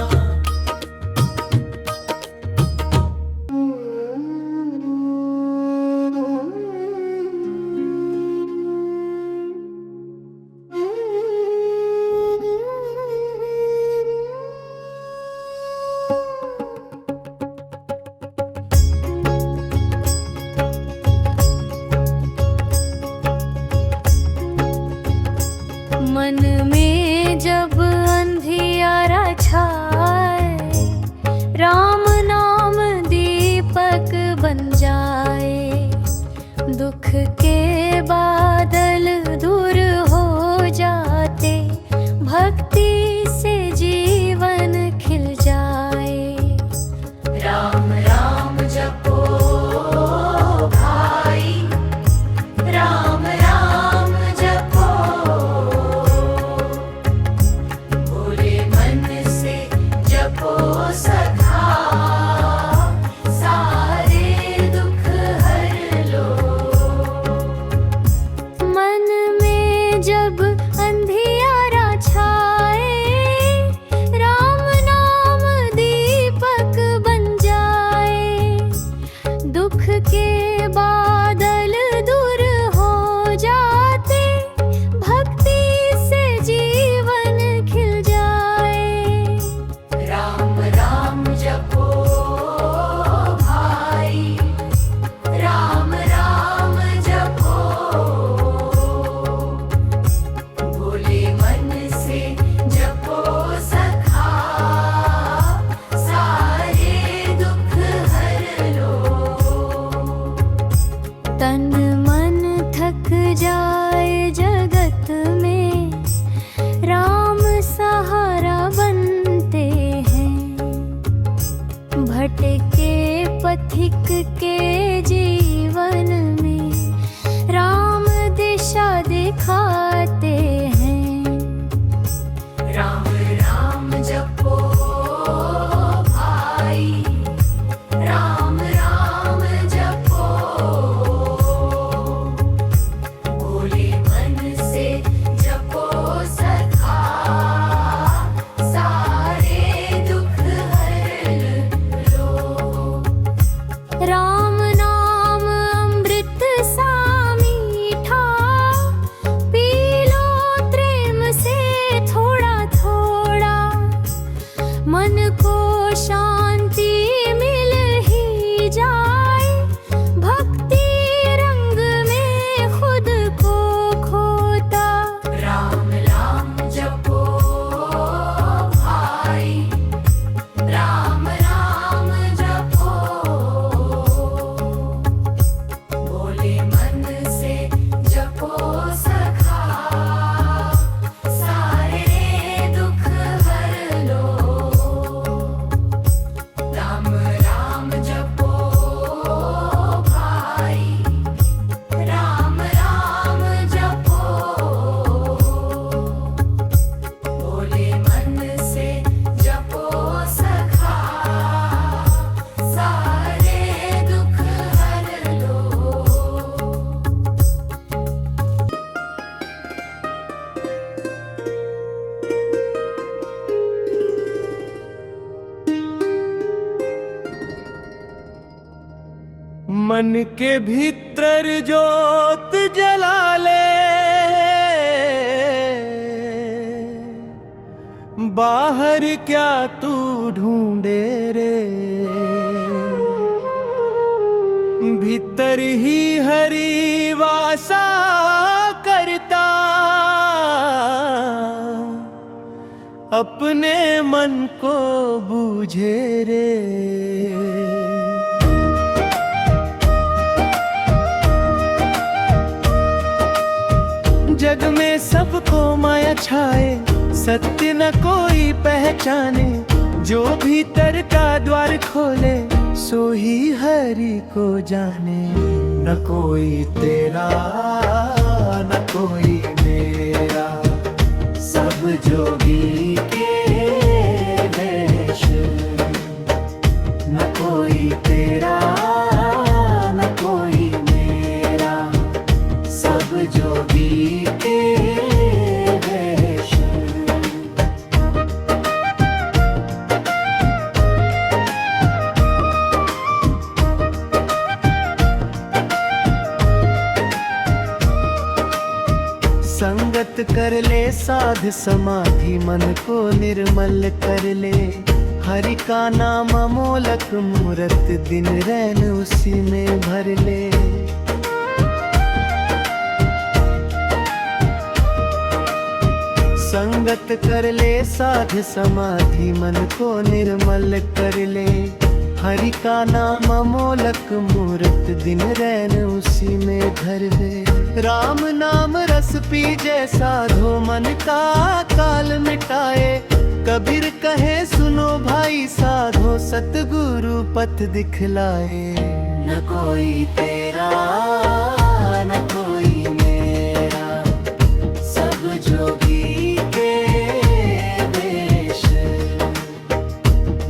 मन में जब अंधियारा छाए, राम नाम दीपक बन जाए। दुख के बादल दूर हो जाते, भक्ति राम राम जपो भाई, राम राम जपो, भोले मन से जपो सखा, सारे दुख हर लो। मन में जब अंधियारा छाए, राम नाम दीपक बन जाए, दुख के बादल दूर हो जाते, भक्ति से जीवन खिल जाए। राम राम जपो भाई, राम राम जपो, भोले मन से जपो सखा, सारे दुख हर लो। तन मन थक जाए जगत में, राम सहारा बनते हैं, भटके पथिक के जीवन में, राम दिशा दिखाते हैं। राम राम जपो भाई, राम राम जपो, भोले मन से जपो सखा, सारे दुख हर लो। राम नाम अमृत सा मीठा, पी लो प्रेम से थोड़ा थोड़ा, मन को शांति मिल ही जाए, भक्ति रंग में खुद को खोता। राम राम जपो भाई, राम राम जपो, भोले मन से जपो सखा, सारे दुख हर लो। राम राम जपो भाई, राम राम जपो, भोले मन से जपो सखा, सारे दुख हर लो। मन के भीतर जोत जला ले, बाहर क्या तू ढूंढे रे, भीतर ही हरि वासा करता, अपने मन को बूझे रे। जग में सबको माया छाए, सत्य न कोई पहचाने, जो भीतर का द्वार खोले, सो ही हरि को जाने। न कोई तेरा न कोई मेरा, सब जोगी के वेश, न कोई तेरा न कोई मेरा, सब जोगी के वेश। संगत कर ले साध समाधि, मन को निर्मल कर ले, हरि का नाम अमोलक मूरत, दिन रैन उसी में भर ले। संगत कर ले साध समाधि, मन को निर्मल कर ले, हरि का नाम अमोलक मूरत, दिन रैन उसी में धर ले। राम नाम रस पी जैसा धो मन का काल मिटाए, कबीर कहे सुनो भाई साधो, सतगुरु पथ दिखलाए। न कोई तेरा न कोई मेरा, सब जोगी के वेश।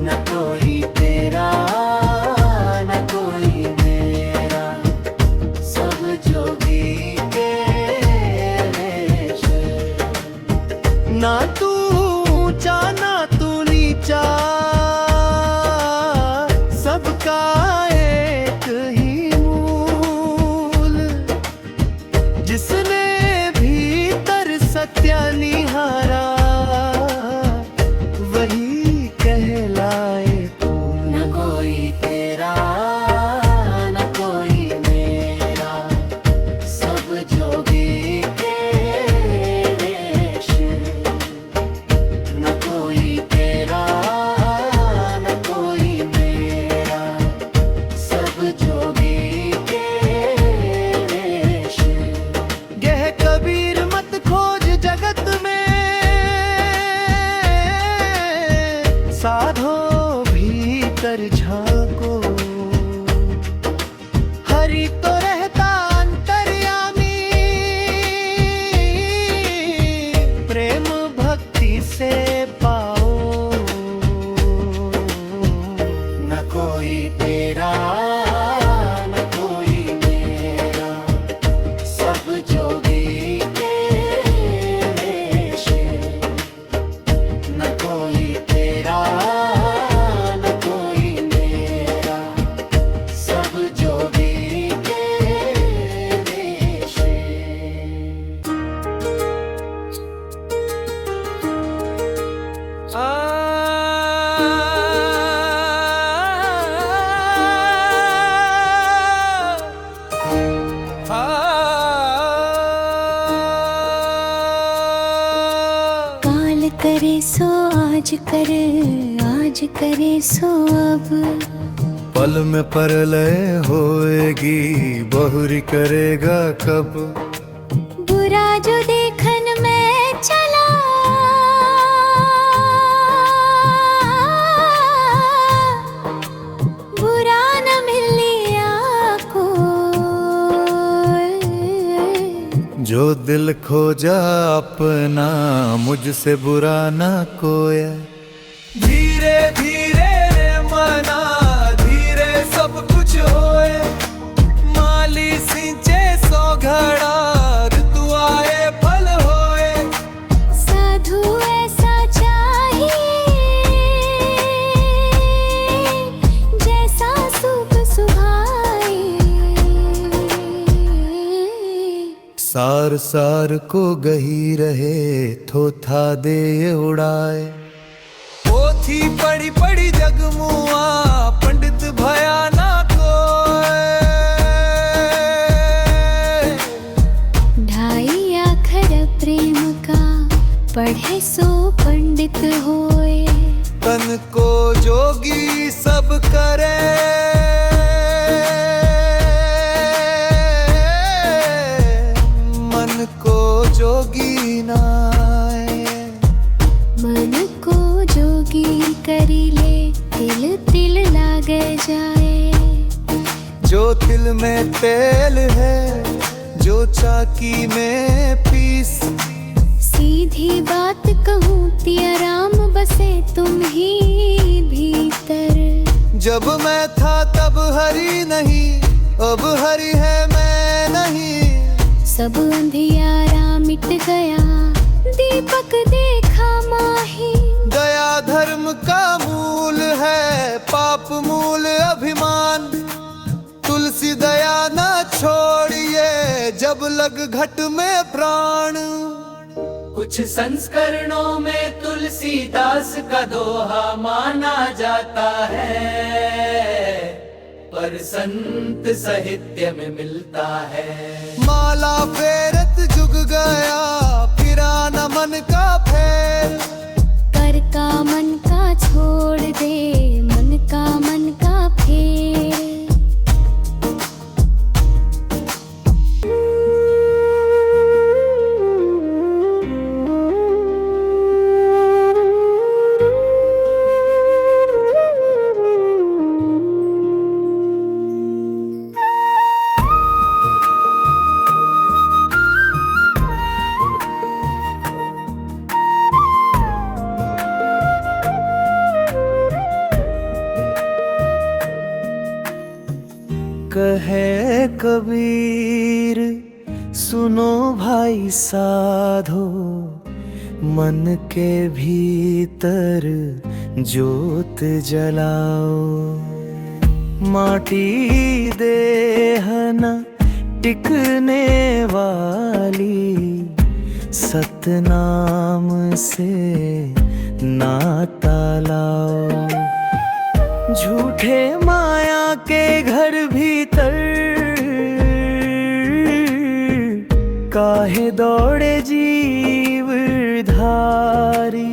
न कोई तेरा न कोई मेरा, सब जोगी के वेश। ना तू ऊंचा ना तू नीचा, सबका एक ही मूल। जिसने भीतर सत्य निहारा, वही कहलाए फूल। न कोई तेरा न कोई मेरा, सब जोगी के वेश। न कोई तेरा न कोई मेरा, सब जोगी के वेश। यह कबीर मत खोज जगत में, साधो भीतर झांको। हरि तो रहता अंतर्यामी, प्रेम भक्ति से पाओ। न कोई तेरा न कोई मेरा, सब जोगी के वेश। न कोई तेरा न कोई मेरा, सब जोगी के वेश। काल करे सो आज कर, आज करे सो अब। पल में परलय होएगी, बहुरी करेगा कब। बुरा जो देखन में चला, बुरा न मिलिया को। जो दिल खोजा अपना, मुझसे बुरा ना कोया। धीरे धीरे रे मना, धीरे सब कुछ होए। माली सिंचे सो घड़ा, ऋतु आए फल होए। साधु ऐसा चाहिए, जैसा सुख सुहाए। सार सार को गही रहे, थोथा दे ये उड़ाए। पोथी पढ़ी पढ़ी जगमुआ, पंडित भया ना कोय। ढाई अक्षर प्रेम का, पढ़े सो पंडित होए। तन को जोगी सब करे, मन को जोगी नाए। मन को जोगी करी ले, तिल तिल लागे जाए। जो तिल में तेल है, जो चाकी में पीस। सीधी बात कहूँ तिया राम, बसे तुम ही भीतर। जब मैं था तब हरि नहीं, अब हरि है मैं नहीं। सब अंधियारा मिट गया, दीपक देखा माही। दया धर्म का मूल है, पाप मूल अभिमान। तुलसी दया न छोड़िए, जब लग घट में प्राण। कुछ संस्करणों में तुलसीदास का दोहा माना जाता है, पर संत साहित्य में मिलता है। माला फेरत जुग गया, फिरा न मन का फेर। कर का मन का छोड़ दे, मन का फेर। कहे कबीर सुनो भाई साधो, मन के भीतर ज्योत जलाओ। माटी देह न टिकने वाली, सतनाम से नाता लाओ। झूठे माया के घर भीतर काहे दौड़े जीव धारी।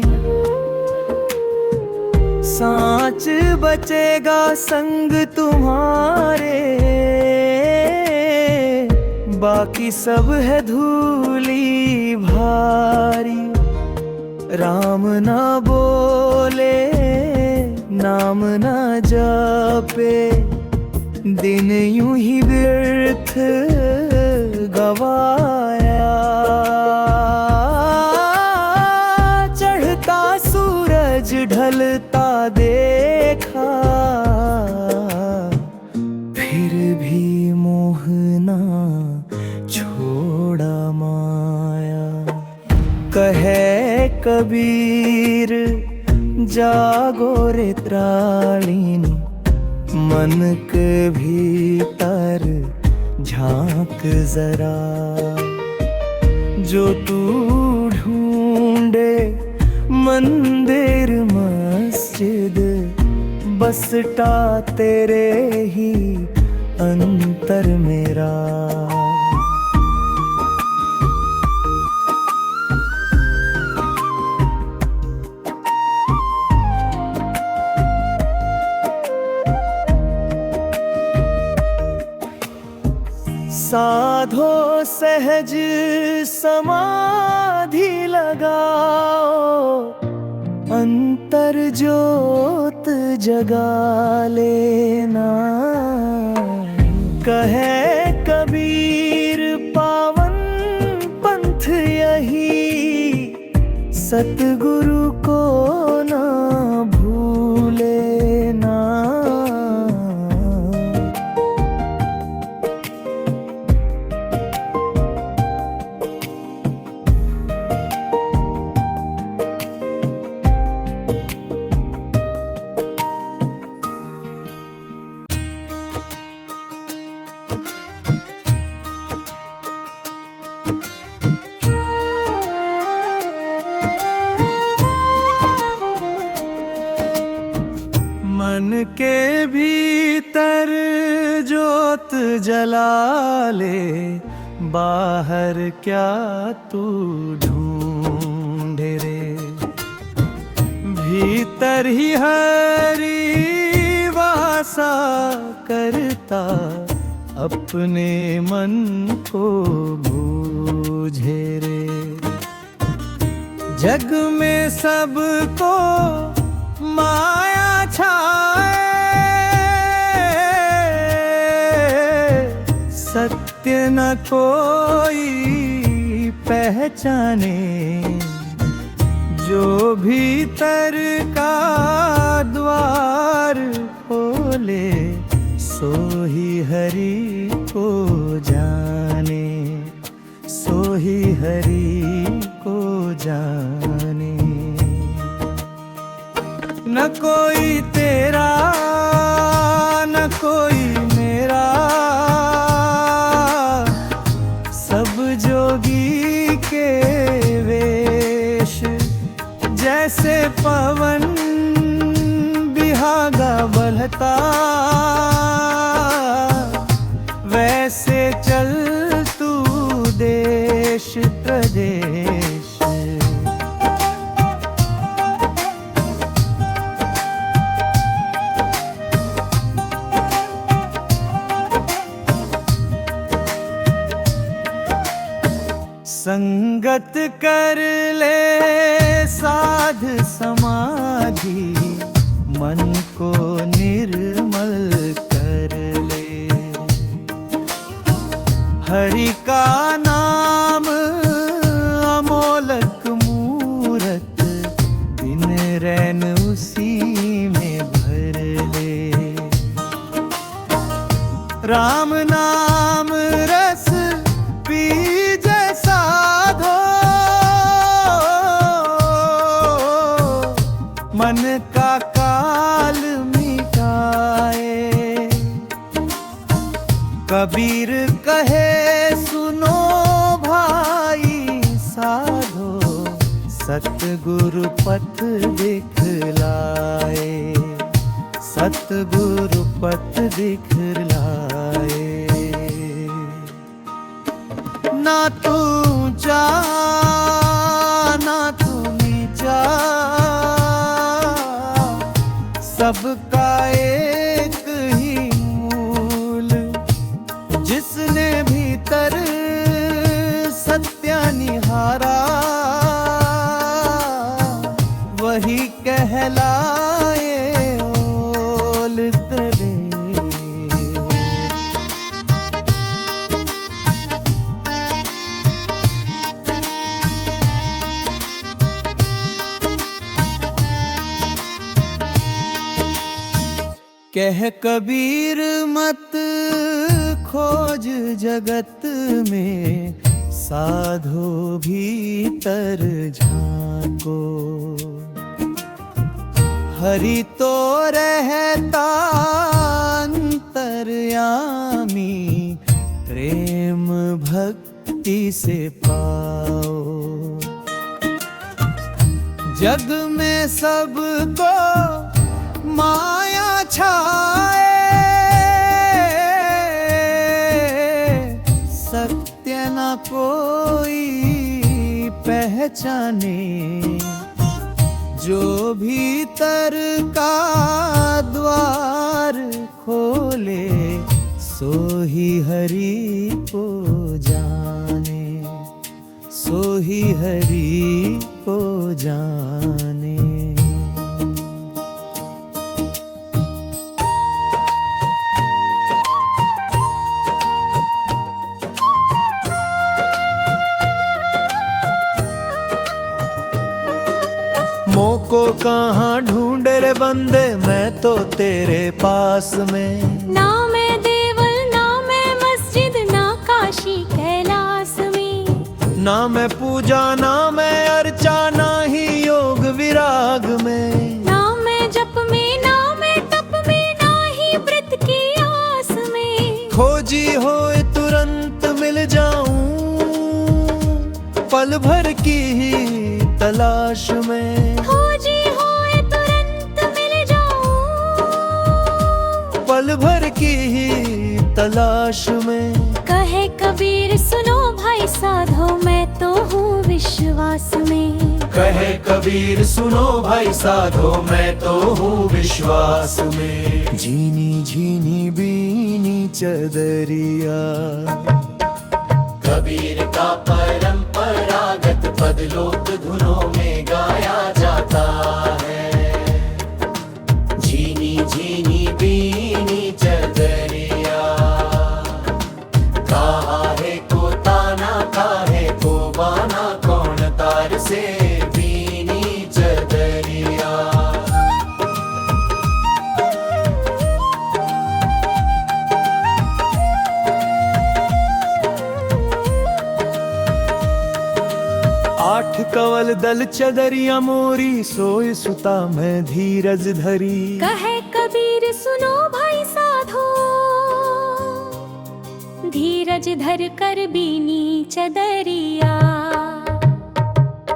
सांच बचेगा संग तुम्हारे, बाकी सब है धूली भारी। राम ना बोले नाम ना जापे, दिन यूं ही व्यर्थ गवाया। चढ़ता सूरज ढलता देखा, फिर भी मोहना छोड़ा माया। कहे कबीर जागो रे त्राणिनी, मन के भीतर झांक जरा। जो तू ढूंढे मंदिर मस्जिद, बसटा तेरे ही अंतर मेरा। साधो सहज समाधि लगाओ, अंतर ज्योत जगा लेना। कहे कबीर पावन पंथ यही, सतगुरु को ना भूलेना। मन के भीतर ज्योत जला ले, बाहर क्या तू ढूंढे रे। भीतर ही हरि वासा करता, अपने मन को बूझे रे। जग में सबको माया छाए, सत्य न कोई पहचाने। जो भीतर का द्वार खोले, सो ही हरि को जाने, सो ही हरि को जाने। न कोई तेरा न कोई मेरा, सब जोगी के वेश। जैसे पवन बिहागा बहता, वैसे चल तू देश प्रदेश। संगत कर ले साध समाधि, मन को निर्मल कर ले। हरि का नाम अमोलक मूरत, दिन रैन उसी में भर ले। राम नाम रस पीजे साधो, मन का काल मिटाए। कबीर कहे सुनो भाई साधो, सतगुरु पथ दिखलाए, सतगुरु पथ दिखलाए। ना तू जा ना तू नीचा, सबका एक ही मूल। जिसने भीतर सत्य निहारा, वही कहलाए ओल तले। कह कबीर मत खोज जगत में, साधो भीतर झांको। हरि तो रहता अंतर्यामी, प्रेम भक्ति से पाओ। जग में सबको माया छाए, सत्य न कोई पहचाने। जो भीतर का द्वार खोले, सो ही हरि को जाने, सो ही हरि को जाने। मोको कहाँ ढूंढे रे बंदे, मैं तो तेरे पास में। ना मैं देवल ना मैं मस्जिद, ना काशी कैलाश में। ना मैं पूजा ना मैं अर्चा, ना ही योग विराग में। ना मैं जप में ना मैं तप में, ना ही व्रत की आस में। खोजी होए तुरंत मिल जाऊं, पल भर की ही तलाश में। खोजी होए तुरंत मिल जाऊं, पल भर की ही तलाश में। कहे कबीर सुनो भाई साधो, मैं तो हूँ विश्वास में। कहे कबीर सुनो भाई साधो, मैं तो हूँ विश्वास में। झीनी झीनी बीनी चदरिया, कबीर का परंपरागत पद लोक धुनों में गाया जाता है। झीनी झीनी बीनी चदरिया, कहा है को ताना काहे को बाना, कौन तार से बीनी चदरिया। आठ कवल दल चदरिया मोरी, सोए सुता मैं धीरज धरी। कहे कबीर सुनो भाई साधो, धीरज धर कर बीनी चदरिया।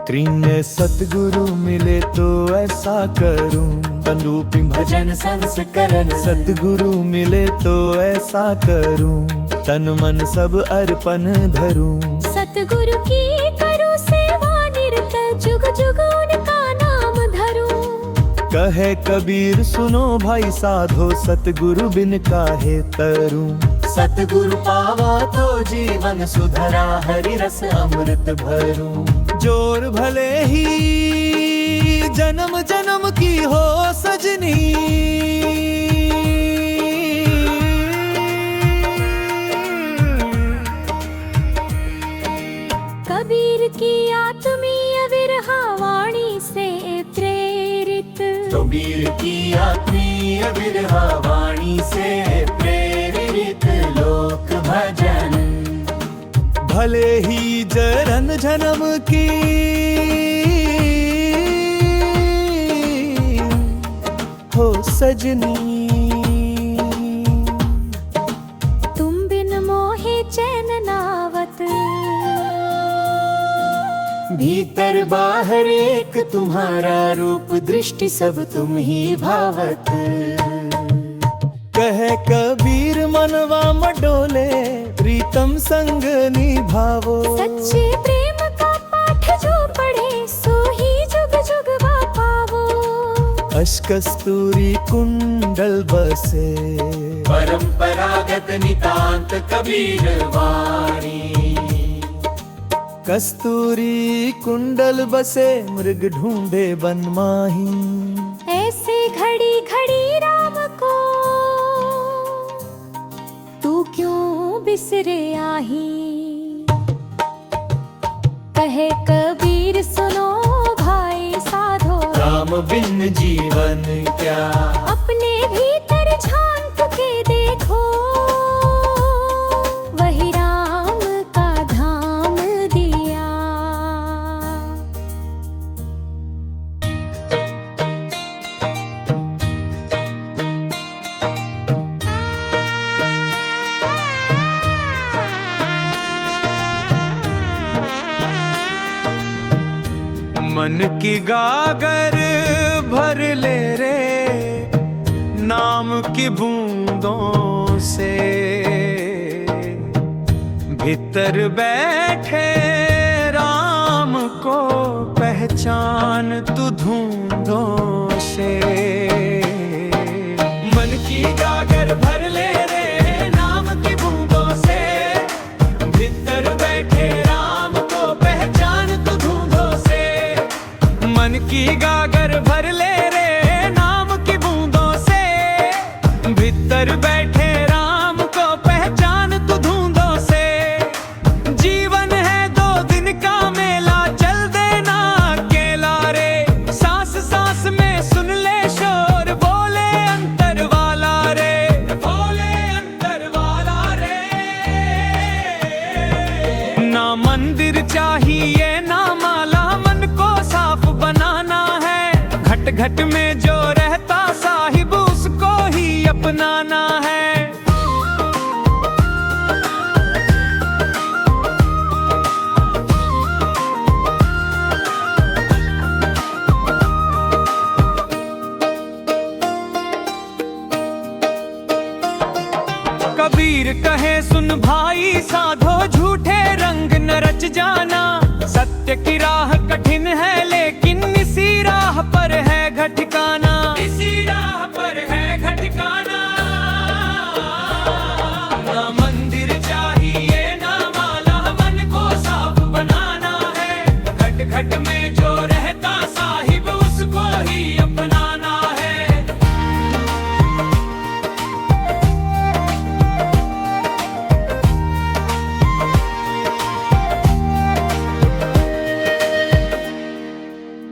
त्रिने सतगुरु मिले तो ऐसा करूं, तनुपि भजन संस्करण। सतगुरु मिले तो ऐसा करूं, तन मन सब अर्पण धरूं। सतगुरु की करूं सेवा निरत, जुग जुग उनका नाम धरूं। कहे कबीर सुनो भाई साधो, सतगुरु बिन काहे तरूं। सतगुरु पावा तो जीवन सुधरा, हरि रस अमृत भरूं। जोर भले ही जन्म जन्म की हो सजनी, कबीर की आत्मीय विरहा वाणी से प्रेरित। कबीर की आत्मीय विरहा वाणी से प्रेरित। भले ही जन्म जन्म की हो सजनी, तुम बिन मोहे चैन नावत, भीतर बाहर एक तुम्हारा रूप, दृष्टि सब तुम ही भावत। कहे कबीर मनवा मडोले, प्रीतम संग निभावो। सच्चे प्रेम का पाठ जो पढ़े, सो ही जुग जुग पावो। अशकस्तूरी कुंडल बसे, परंपरागत नितांत कबीर वाणी। कस्तूरी कुंडल बसे, मृग ढूंढे बन माही। ऐसे घड़ी घड़ी राम को तू क्यों बिसरे आही। कहे कबीर सुनो भाई साधो, राम बिन जीवन क्या। अपने भीतर झांक के देखो, वही राम का धाम दिया। मन की गागर भर ले रे, नाम की बूंदों से। भीतर बैठे राम को पहचान तू धूंधों से। मन की गागर भर ले रे, नाम की बूंदों से। भीतर बैठे राम को पहचान तू धूंधों से। मन की गागर भर ले रे, नाम की बूंदों से। भीतर बैठे राम को पहचान तू धूंधों से। जीवन है 2 दिन का मेला, चल देना अकेला रे। सांस सांस में सुन ले शोर, बोले अंतर वाला रे, बोले अंतर वाला रे। ना मंदिर चाहिए ना माला, मन को साफ बनाना है। घट घट में जो रहता साहिब, उसको ही अपनाना है। कबीर कहे सुन भाई साधो, झूठे रंग न रच जाना। सत्य की राह कठिन है, लेकिन इसी राह पर है